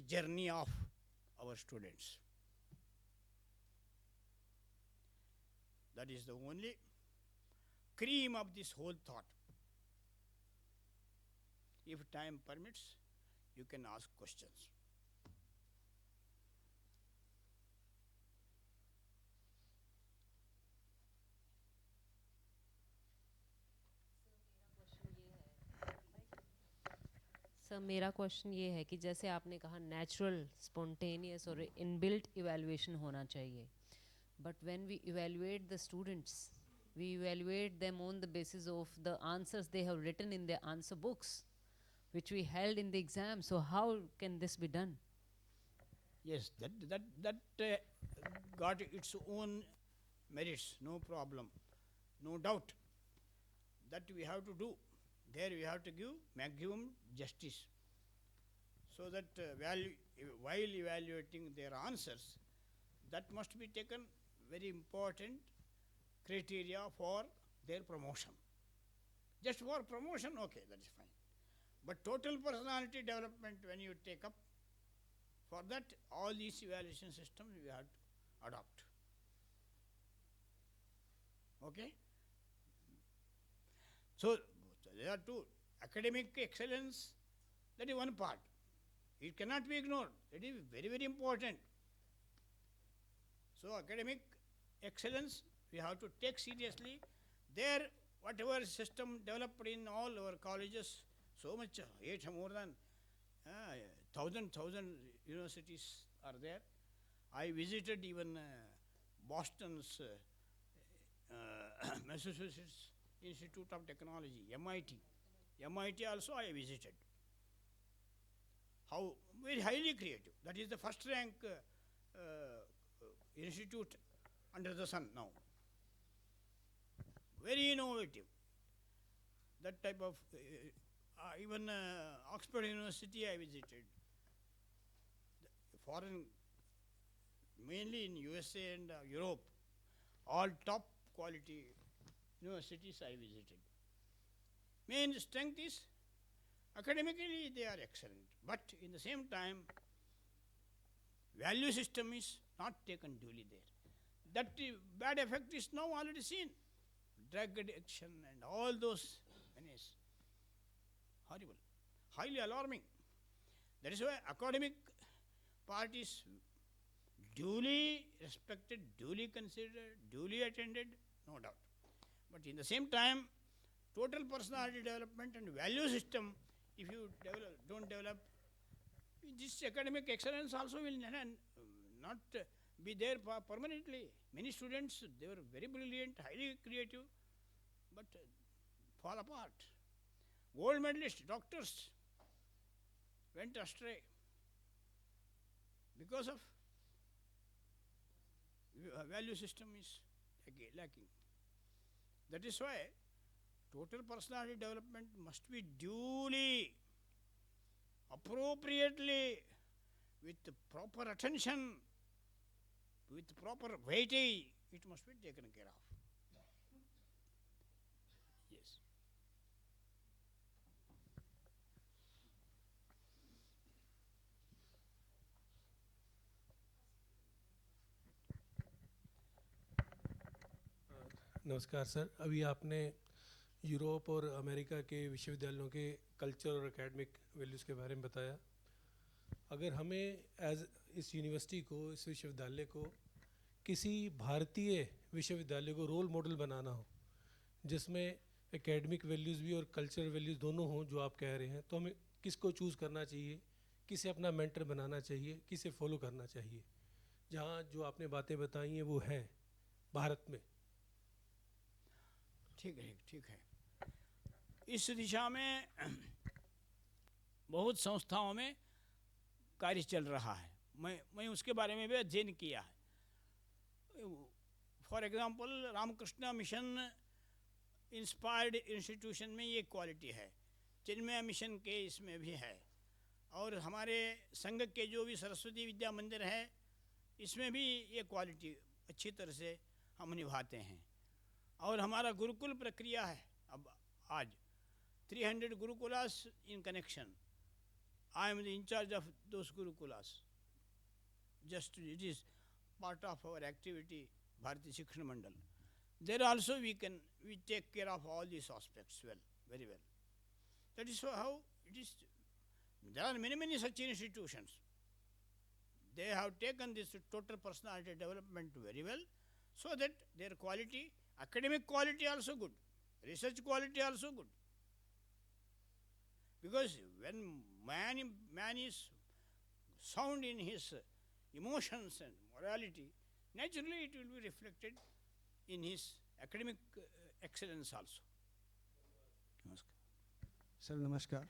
journey of our students. That is the only cream of this whole thought. If time permits, you can ask questions. Sir मेरा question ये है कि जैसे आपने कहा natural, spontaneous और inbuilt evaluation होना चाहिए, but when we evaluate the students, we evaluate them on the basis of the answers they have written in their answer books, which we held in the exam. So how can this be done? Yes, that got its own merits, no problem, no doubt. That we have to do. There we have to give maximum justice, so that while evaluating their answers, that must be taken very important criteria for their promotion. Just for promotion, okay, that is fine. But total personality development, when you take up, for that all these evaluation systems we have to adopt. Okay? So there are two. Academic excellence, that is one part. It cannot be ignored. It is very, very important. So academic excellence we have to take seriously. There, whatever system developed in all our colleges, so much, more than 1,000 universities are there. I visited even Boston's Massachusetts Institute of Technology, MIT. MIT also I visited. How very highly creative. That is the first rank institute under the sun now. Very innovative. That type of, even Oxford University I visited. Foreign, mainly in USA and Europe, all top quality universities I visited. Main strength is academically they are excellent, but in the same time, value system is not taken duly there. That bad effect is now already seen. Drug addiction and all those menace. Horrible, highly alarming. That is why academic part is duly respected, duly considered, duly attended, no doubt. But in the same time, total personality development and value system, if you don't develop, this academic excellence also will not be there permanently. Many students, they were very brilliant, highly creative, but fall apart. Gold medalist, doctors went astray because of value system is lacking. That is why total personality development must be duly, appropriately, with proper attention, with proper weightage, it must be taken care of. Yes. नमस्कार sir, अभी आपने Europe और America के विश्वविद्यालयों के culture और academic values के बारे में बताया। अगर हमें एज इस यूनिवर्सिटी को, इस विश्वविद्यालय को किसी भारतीय विश्वविद्यालय को रोल मॉडल बनाना हो जिसमें एकेडमिक वैल्यूज़ भी और कल्चरल वैल्यूज़ दोनों हों जो आप कह रहे हैं, तो हमें किसको चूज़ करना चाहिए, किसे अपना मेंटर बनाना चाहिए, किसे फॉलो करना चाहिए? जहाँ जो आपने बातें बताई हैं वो हैं भारत में। ठीक है, ठीक है। इस दिशा में बहुत संस्थाओं में कार्य चल रहा है। मैं उसके बारे में भी अध्ययन किया है। For example, Ramakrishna mission inspired institution में ये क्वालिटी है, चिन्मय मिशन के इसमें भी है, और हमारे संघ के जो भी सरस्वती विद्या मंदिर है इसमें भी ये क्वालिटी अच्छी तरह से हम निभाते हैं। और हमारा गुरुकुल प्रक्रिया है, अब आज 300 gurukulas in connection. I am the incharge of those gurukulas. Just it is part of our activity Bharatiya Shikshan Mandal. There also we take care of all this aspects well, very well. That is how it is. There are many such institutions. They have taken this total personality development very well, so that their quality, academic quality also good, research quality also good. Because when man is sound in his emotions and morality, naturally it will be reflected in his academic excellence also. Sir नमस्कार।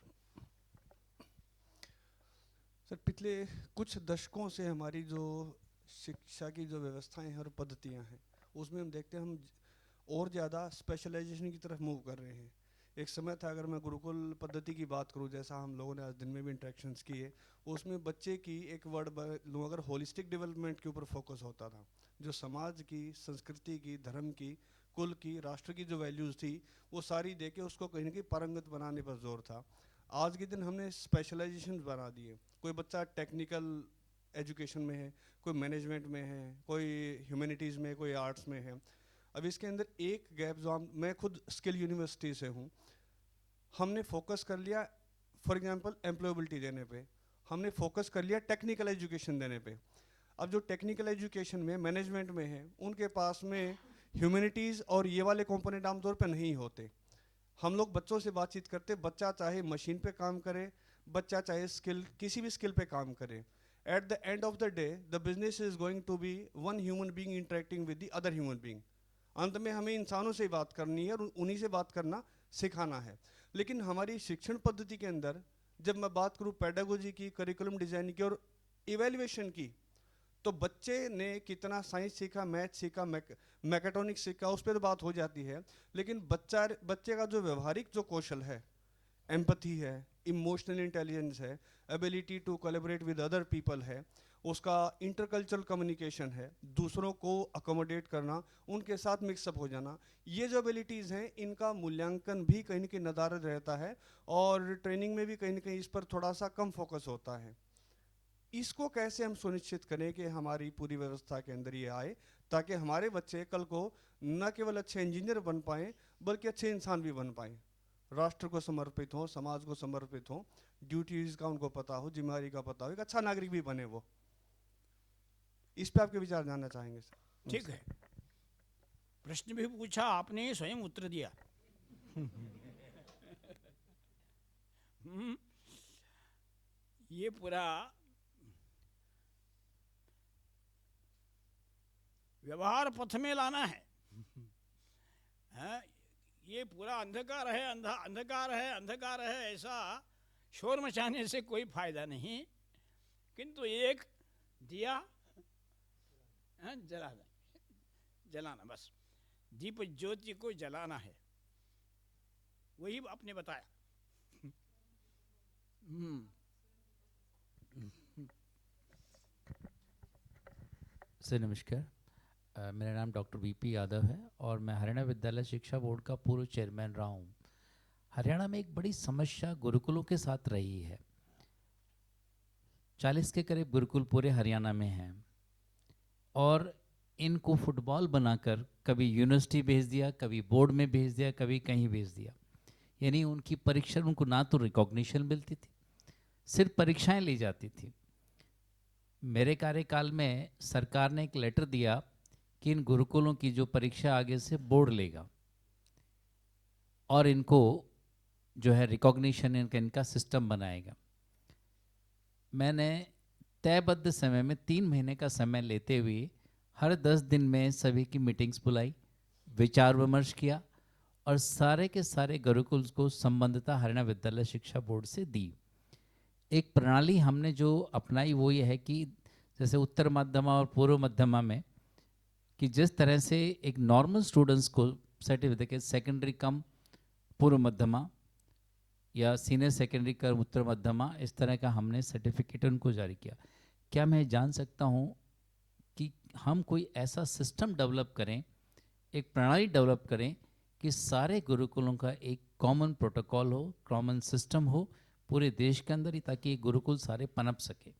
Sir पिछले कुछ दशकों से हमारी जो शिक्षा की जो व्यवस्थाएं हैं और पद्धतियां हैं उसमें हम देखते हैं हम और ज़्यादा स्पेशलाइजेशन की तरफ मूव कर रहे हैं। एक समय था, अगर मैं गुरुकुल पद्धति की बात करूं, जैसा हम लोगों ने आज दिन में भी इंटरेक्शंस किए, उसमें बच्चे की एक वर्ड लूँ अगर होलिस्टिक डेवलपमेंट के ऊपर फोकस होता था, जो समाज की, संस्कृति की, धर्म की, कुल की, राष्ट्र की जो वैल्यूज़ थी वो सारी दे के उसको कहीं ना कहीं पारंगत बनाने पर जोर था। आज के दिन हमने स्पेशलाइजेशन बना दिए। कोई बच्चा टेक्निकल एजुकेशन में है, कोई मैनेजमेंट में है, कोई ह्यूमैनिटीज़ में, कोई आर्ट्स में है। अब इसके अंदर एक गैप जो मैं खुद स्किल यूनिवर्सिटी से हूँ, हमने फोकस कर लिया फॉर एग्जांपल एम्प्लॉयबिलिटी देने पे, हमने फोकस कर लिया टेक्निकल एजुकेशन देने पे। अब जो टेक्निकल एजुकेशन में मैनेजमेंट में है, उनके पास में ह्यूमैनिटीज़ और ये वाले कंपोनेंट आमतौर पे नहीं होते। हम लोग बच्चों से बातचीत करते, बच्चा चाहे मशीन पे काम करे, बच्चा चाहे स्किल किसी भी स्किल पे काम करे, at the end of the day the business is going to be one human being interacting with the other human being. अंत में हमें इंसानों से बात करनी है और उन्हीं से बात करना सिखाना है। लेकिन हमारी शिक्षण पद्धति के अंदर जब मैं बात करूँ पेडागोजी की, करिकुलम डिजाइन की और इवेल्युएशन की, तो बच्चे ने कितना साइंस सीखा, मैथ सीखा, मैकेट्रॉनिक्स सीखा, उस पर तो बात हो जाती है। लेकिन बच्चे का जो व्यवहारिक जो कौशल है, एम्पथी है, इमोशनल इंटेलिजेंस है, ability to collaborate with other people है, उसका इंटरकल्चरल कम्युनिकेशन है, दूसरों को अकोमोडेट करना, उनके साथ मिक्सअप हो जाना, ये जो एबिलिटीज़ हैं इनका मूल्यांकन भी कहीं न कहीं नदारद रहता है और ट्रेनिंग में भी कहीं न कहीं इस पर थोड़ा सा कम फोकस होता है। इसको कैसे हम सुनिश्चित करें कि हमारी पूरी व्यवस्था के अंदर ये आए, ताकि हमारे बच्चे कल को न केवल अच्छे इंजीनियर बन पाएँ बल्कि अच्छे इंसान भी बन पाएँ, राष्ट्र को समर्पित हो, समाज को समर्पित हो, ड्यूटीज़ का उनको पता हो, जिम्मेदारी का पता हो, एक अच्छा नागरिक भी बने वो। इस पे आपके विचार जानना चाहेंगे सर। ठीक है, प्रश्न भी पूछा आपने, स्वयं उत्तर दिया। ये पूरा व्यवहार पथ में लाना है। हाँ, ये पूरा अंधकार है, अंधकार है, अंधकार है, ऐसा शोर मचाने से कोई फायदा नहीं। किंतु एक दिया जलाना, बस दीप ज्योति को जलाना है, वही आपने बताया। सर नमस्कार, मेरा नाम डॉक्टर वीपी यादव है और मैं हरियाणा विद्यालय शिक्षा बोर्ड का पूर्व चेयरमैन रहा हूँ। हरियाणा में एक बड़ी समस्या गुरुकुलों के साथ रही है। 40 के करीब गुरुकुल पूरे हरियाणा में हैं और इनको फुटबॉल बनाकर कभी यूनिवर्सिटी भेज दिया, कभी बोर्ड में भेज दिया, कभी कहीं भेज दिया। यानी उनकी परीक्षा, उनको ना तो रिकॉग्निशन मिलती थी, सिर्फ परीक्षाएं ली जाती थी। मेरे कार्यकाल में सरकार ने एक लेटर दिया कि इन गुरुकुलों की जो परीक्षा आगे से बोर्ड लेगा और इनको जो है रिकॉग्निशन इनका सिस्टम बनाएगा। मैंने तयबद्ध समय में 3 महीने का समय लेते हुए हर 10 दिन में सभी की मीटिंग्स बुलाई, विचार विमर्श किया और सारे के सारे गुरुकुल को संबंधिता हरियाणा विद्यालय शिक्षा बोर्ड से दी। एक प्रणाली हमने जो अपनाई वो ये है कि जैसे उत्तर मध्यमा और पूर्व मध्यमा में कि जिस तरह से एक नॉर्मल स्टूडेंट्स को सर्टिफिकेट सेकेंडरी कम पूर्व मध्यमा या सीनियर सेकेंडरी कम उत्तर मध्यमा, इस तरह का हमने सर्टिफिकेट उनको जारी किया। क्या मैं जान सकता हूँ कि हम कोई ऐसा सिस्टम डेवलप करें, एक प्रणाली डेवलप करें कि सारे गुरुकुलों का एक कॉमन प्रोटोकॉल हो, कॉमन सिस्टम हो पूरे देश के अंदर ही, ताकि ये गुरुकुल सारे पनप सके?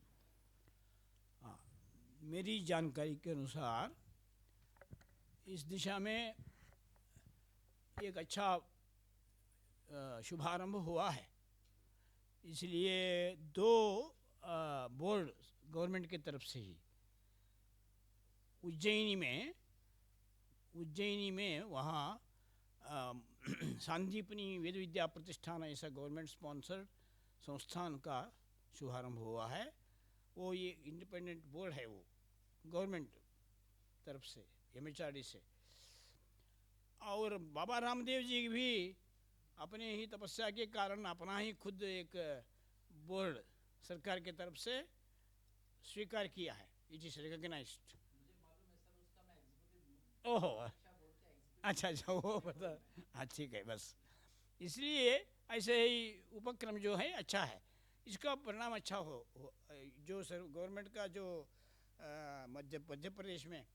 मेरी जानकारी के अनुसार इस दिशा में एक अच्छा शुभारंभ हुआ है। इसलिए 2 बोर्ड गवर्नमेंट की तरफ से ही उज्जैनी में वहाँ सांदीपनी वेद विद्या प्रतिष्ठान ऐसा गवर्नमेंट स्पॉन्सर्ड संस्थान का शुभारंभ हुआ है। वो ये इंडिपेंडेंट बोर्ड है, वो गवर्नमेंट तरफ से, MHRD से। और बाबा रामदेव जी भी अपने ही तपस्या के कारण अपना ही खुद एक बोर्ड सरकार की तरफ से स्वीकार किया है। It is recognized. ओहो, अच्छा वो पता, हाँ ठीक है। बस इसलिए ऐसे ही उपक्रम जो है अच्छा है, इसका परिणाम अच्छा हो। जो गवर्नमेंट का जो मध्य प्रदेश में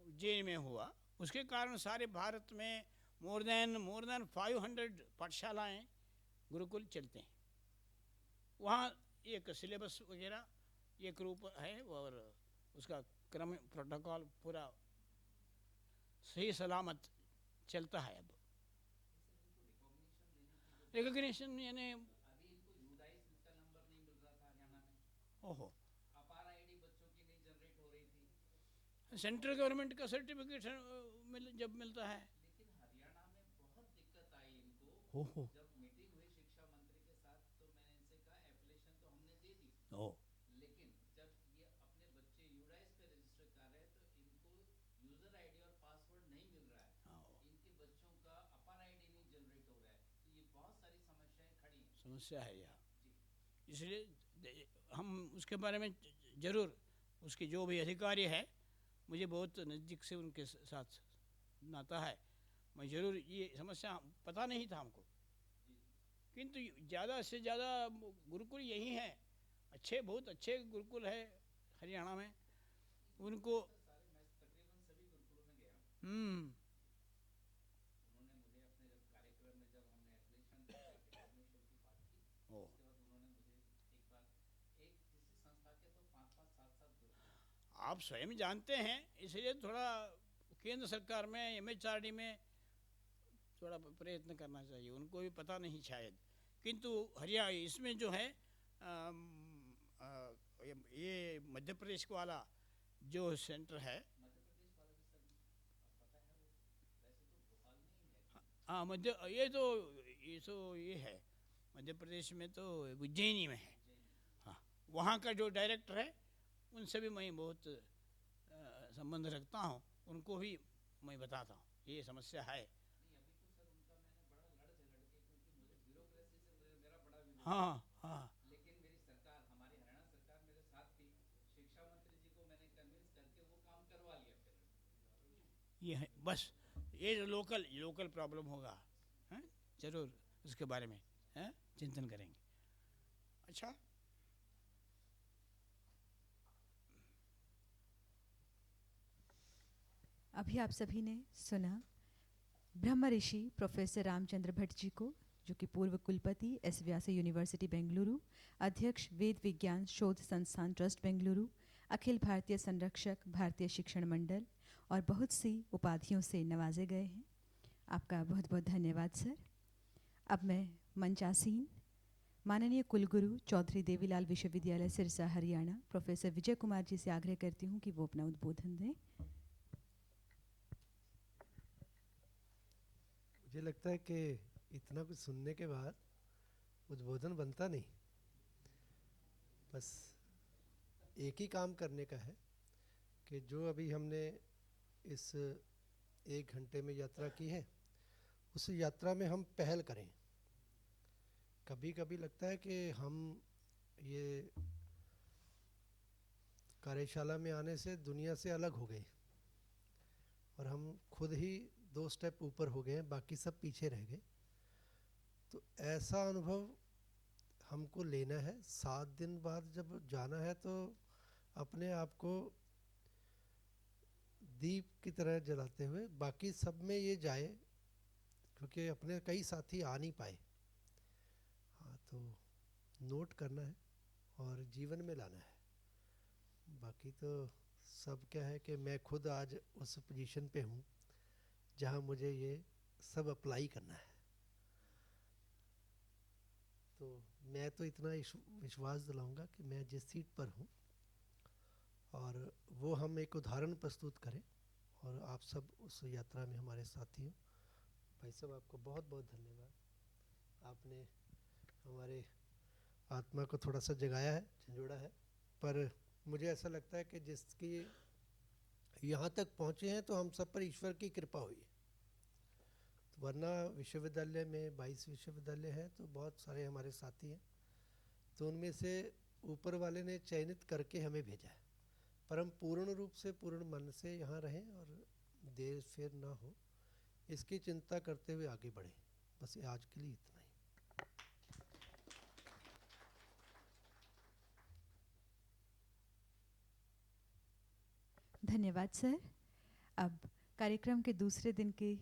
उज्जैन में हुआ, उसके कारण सारे भारत में मोर देन 500 पाठशालाएँ गुरुकुल चलते हैं। वहाँ एक सिलेबस वगैरह एक रूप है और उसका क्रम प्रोटोकॉल पूरा सही सलामत चलता है। अब रिकॉग्निशन यानी ओहो, सेंट्रल गवर्नमेंट का सर्टिफिकेट जब मिलता है। ओहो, ओ, समस्या है यह। इसलिए हम उसके बारे में ज़रूर, उसके जो भी अधिकारी है, मुझे बहुत नज़दीक से उनके साथ नाता है, मैं ज़रूर, ये समस्या पता नहीं था हमको, किंतु ज़्यादा से ज़्यादा गुरुकुल यही हैं, अच्छे, बहुत अच्छे गुरुकुल है हरियाणा में, उनको ओ, आप स्वयं जानते हैं, इसलिए थोड़ा केंद्र सरकार में, MHRD में थोड़ा प्रयत्न करना चाहिए, उनको भी पता नहीं शायद, किंतु हरियाणा इसमें जो है ये मध्य प्रदेश वाला जो सेंटर है, हाँ मध्य, ये है मध्य प्रदेश में, तो उज्जैनी में है, हाँ, वहाँ का जो डायरेक्टर है उनसे भी मैं बहुत संबंध रखता हूँ, उनको भी मैं बताता हूँ ये समस्या है। हाँ हाँ, ये है बस, ये जो लोकल प्रॉब्लम होगा, हैं, जरूर उसके बारे में, हैं, चिंतन करेंगे। अच्छा, अभी आप सभी ने सुना ब्रह्म ऋषि प्रोफेसर रामचंद्र भट्ट जी को, जो कि पूर्व कुलपति एस व्यास यूनिवर्सिटी बेंगलुरु, अध्यक्ष वेद विज्ञान शोध संस्थान ट्रस्ट बेंगलुरु, अखिल भारतीय संरक्षक भारतीय शिक्षण मंडल और बहुत सी उपाधियों से नवाजे गए हैं। आपका बहुत बहुत धन्यवाद सर। अब मैं मंचासीन माननीय कुलगुरु चौधरी देवीलाल विश्वविद्यालय सिरसा हरियाणा प्रोफेसर विजय कुमार जी से आग्रह करती हूँ कि वो अपना उद्बोधन दें। मुझे लगता है कि इतना कुछ सुनने के बाद उद्बोधन बनता नहीं, बस एक ही काम करने का है कि जो अभी हमने इस 1 घंटे में यात्रा की है, उस यात्रा में हम पहल करें। कभी कभी लगता है कि हम ये कार्यशाला में आने से दुनिया से अलग हो गए और हम खुद ही 2 स्टेप ऊपर हो गए, बाकी सब पीछे रह गए। तो ऐसा अनुभव हमको लेना है। 7 दिन बाद जब जाना है तो अपने आप को दीप की तरह जलाते हुए बाकी सब में ये जाए, क्योंकि अपने कई साथी आ नहीं पाए। हाँ, तो नोट करना है और जीवन में लाना है। बाकी तो सब क्या है कि मैं खुद आज उस पोजीशन पे हूँ जहाँ मुझे ये सब अप्लाई करना है। तो मैं तो इतना विश्वास दिलाऊंगा कि मैं जिस सीट पर हूँ और वो हम एक उदाहरण प्रस्तुत करें, और आप सब उस यात्रा में हमारे साथी हो। भाई साहब, आपको बहुत बहुत धन्यवाद। आपने हमारे आत्मा को थोड़ा सा जगाया है, झंझोड़ा है, पर मुझे ऐसा लगता है कि जिसकी यहाँ तक पहुँचे हैं तो हम सब पर ईश्वर की कृपा हुई है। तो वरना विश्वविद्यालय में 22 विश्वविद्यालय हैं, तो बहुत सारे हमारे साथी हैं, तो उनमें से ऊपर वाले ने चयनित करके हमें भेजा है। पर हम पूर्ण रूप से पूर्ण मन से यहाँ रहें और देर फेर ना हो, इसकी चिंता करते हुए आगे बढ़ें। बस आज के लिए इतना ही। धन्यवाद सर। अब कार्यक्रम के दूसरे दिन के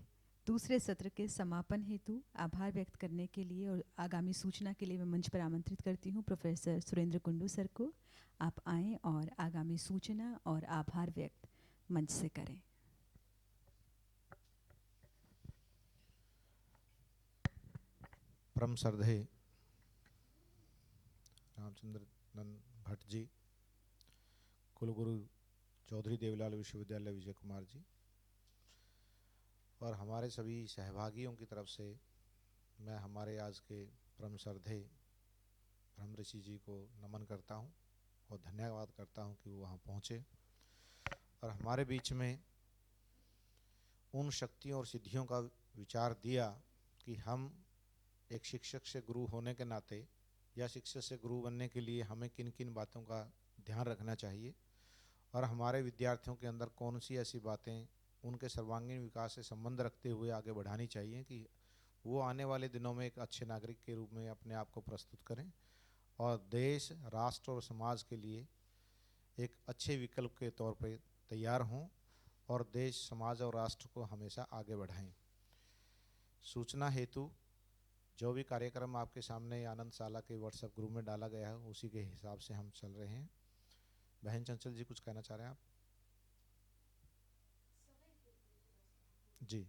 दूसरे सत्र के समापन हेतु आभार व्यक्त करने के लिए और आगामी सूचना के लिए मैं मंच पर आमंत्रित करती हूँ प्रोफेसर सुरेंद्र कुंडू सर को। आप आएं और आगामी सूचना और आभार व्यक्त मंच से करें। परम श्रद्धेय रामचंद्र भट्ट जी, कुलगुरु चौधरी देवलाल विश्वविद्यालय विजय कुमार जी, और हमारे सभी सहभागियों की तरफ से मैं हमारे आज के परम श्रद्धेय ब्रह्म ऋषि जी को नमन करता हूँ और धन्यवाद करता हूँ कि वो वहाँ पहुँचे और हमारे बीच में उन शक्तियों और सिद्धियों का विचार दिया कि हम एक शिक्षक से गुरु होने के नाते या शिक्षक से गुरु बनने के लिए हमें किन किन बातों का ध्यान रखना चाहिए और हमारे विद्यार्थियों के अंदर कौन सी ऐसी बातें उनके सर्वांगीण विकास से संबंध रखते हुए आगे बढ़ानी चाहिए कि वो आने वाले दिनों में एक अच्छे नागरिक के रूप में अपने आप को प्रस्तुत करें और देश, राष्ट्र और समाज के लिए एक अच्छे विकल्प के तौर पर तैयार हों और देश, समाज और राष्ट्र को हमेशा आगे बढ़ाएं। सूचना हेतु जो भी कार्यक्रम आपके सामने आनंदशाला के व्हाट्सएप ग्रुप में डाला गया है उसी के हिसाब से हम चल रहे हैं। बहन चंचल जी कुछ कहना चाह रहे हैं आप? जी,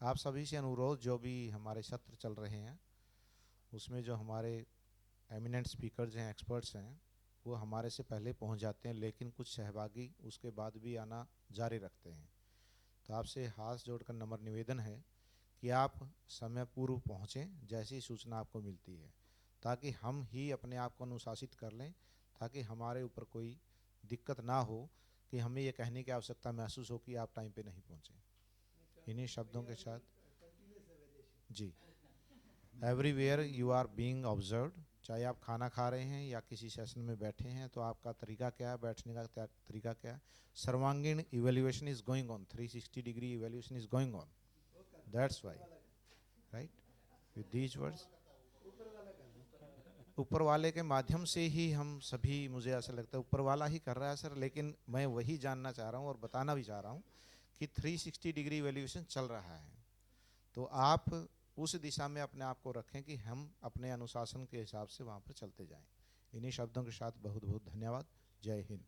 आप सभी से अनुरोध, जो भी हमारे सत्र चल रहे हैं उसमें जो हमारे एमिनेंट स्पीकर्स हैं, एक्सपर्ट्स हैं, वो हमारे से पहले पहुंच जाते हैं, लेकिन कुछ सहभागी उसके बाद भी आना जारी रखते हैं। तो आपसे हाथ जोड़कर नम्र निवेदन है कि आप समय पूर्व पहुँचें जैसी सूचना आपको मिलती है, ताकि हम ही अपने आप को अनुशासित कर लें, ताकि हमारे ऊपर कोई दिक्कत ना हो कि हमें ये कहने की आवश्यकता महसूस हो कि आप टाइम पे नहीं पहुँचे। इन्हीं शब्दों के साथ जी, everywhere you are being observed, चाहे आप खाना खा रहे हैं या किसी सेशन में बैठे हैं तो आपका तरीका क्या है, बैठने का तरीका क्या है। सर्वांगीण evaluation is going on, 360 degree evaluation is going on, that's why, right, with these words ऊपर वाले के माध्यम से ही हम सभी, मुझे ऐसा लगता है ऊपर वाला ही कर रहा है सर, लेकिन मैं वही जानना चाह रहा हूँ और बताना भी चाह रहा हूँ कि 360 डिग्री इवेल्युएशन चल रहा है। तो आप उस दिशा में अपने आप को रखें कि हम अपने अनुशासन के हिसाब से वहाँ पर चलते जाएं। इन्हीं शब्दों के साथ बहुत बहुत धन्यवाद। जय हिंद।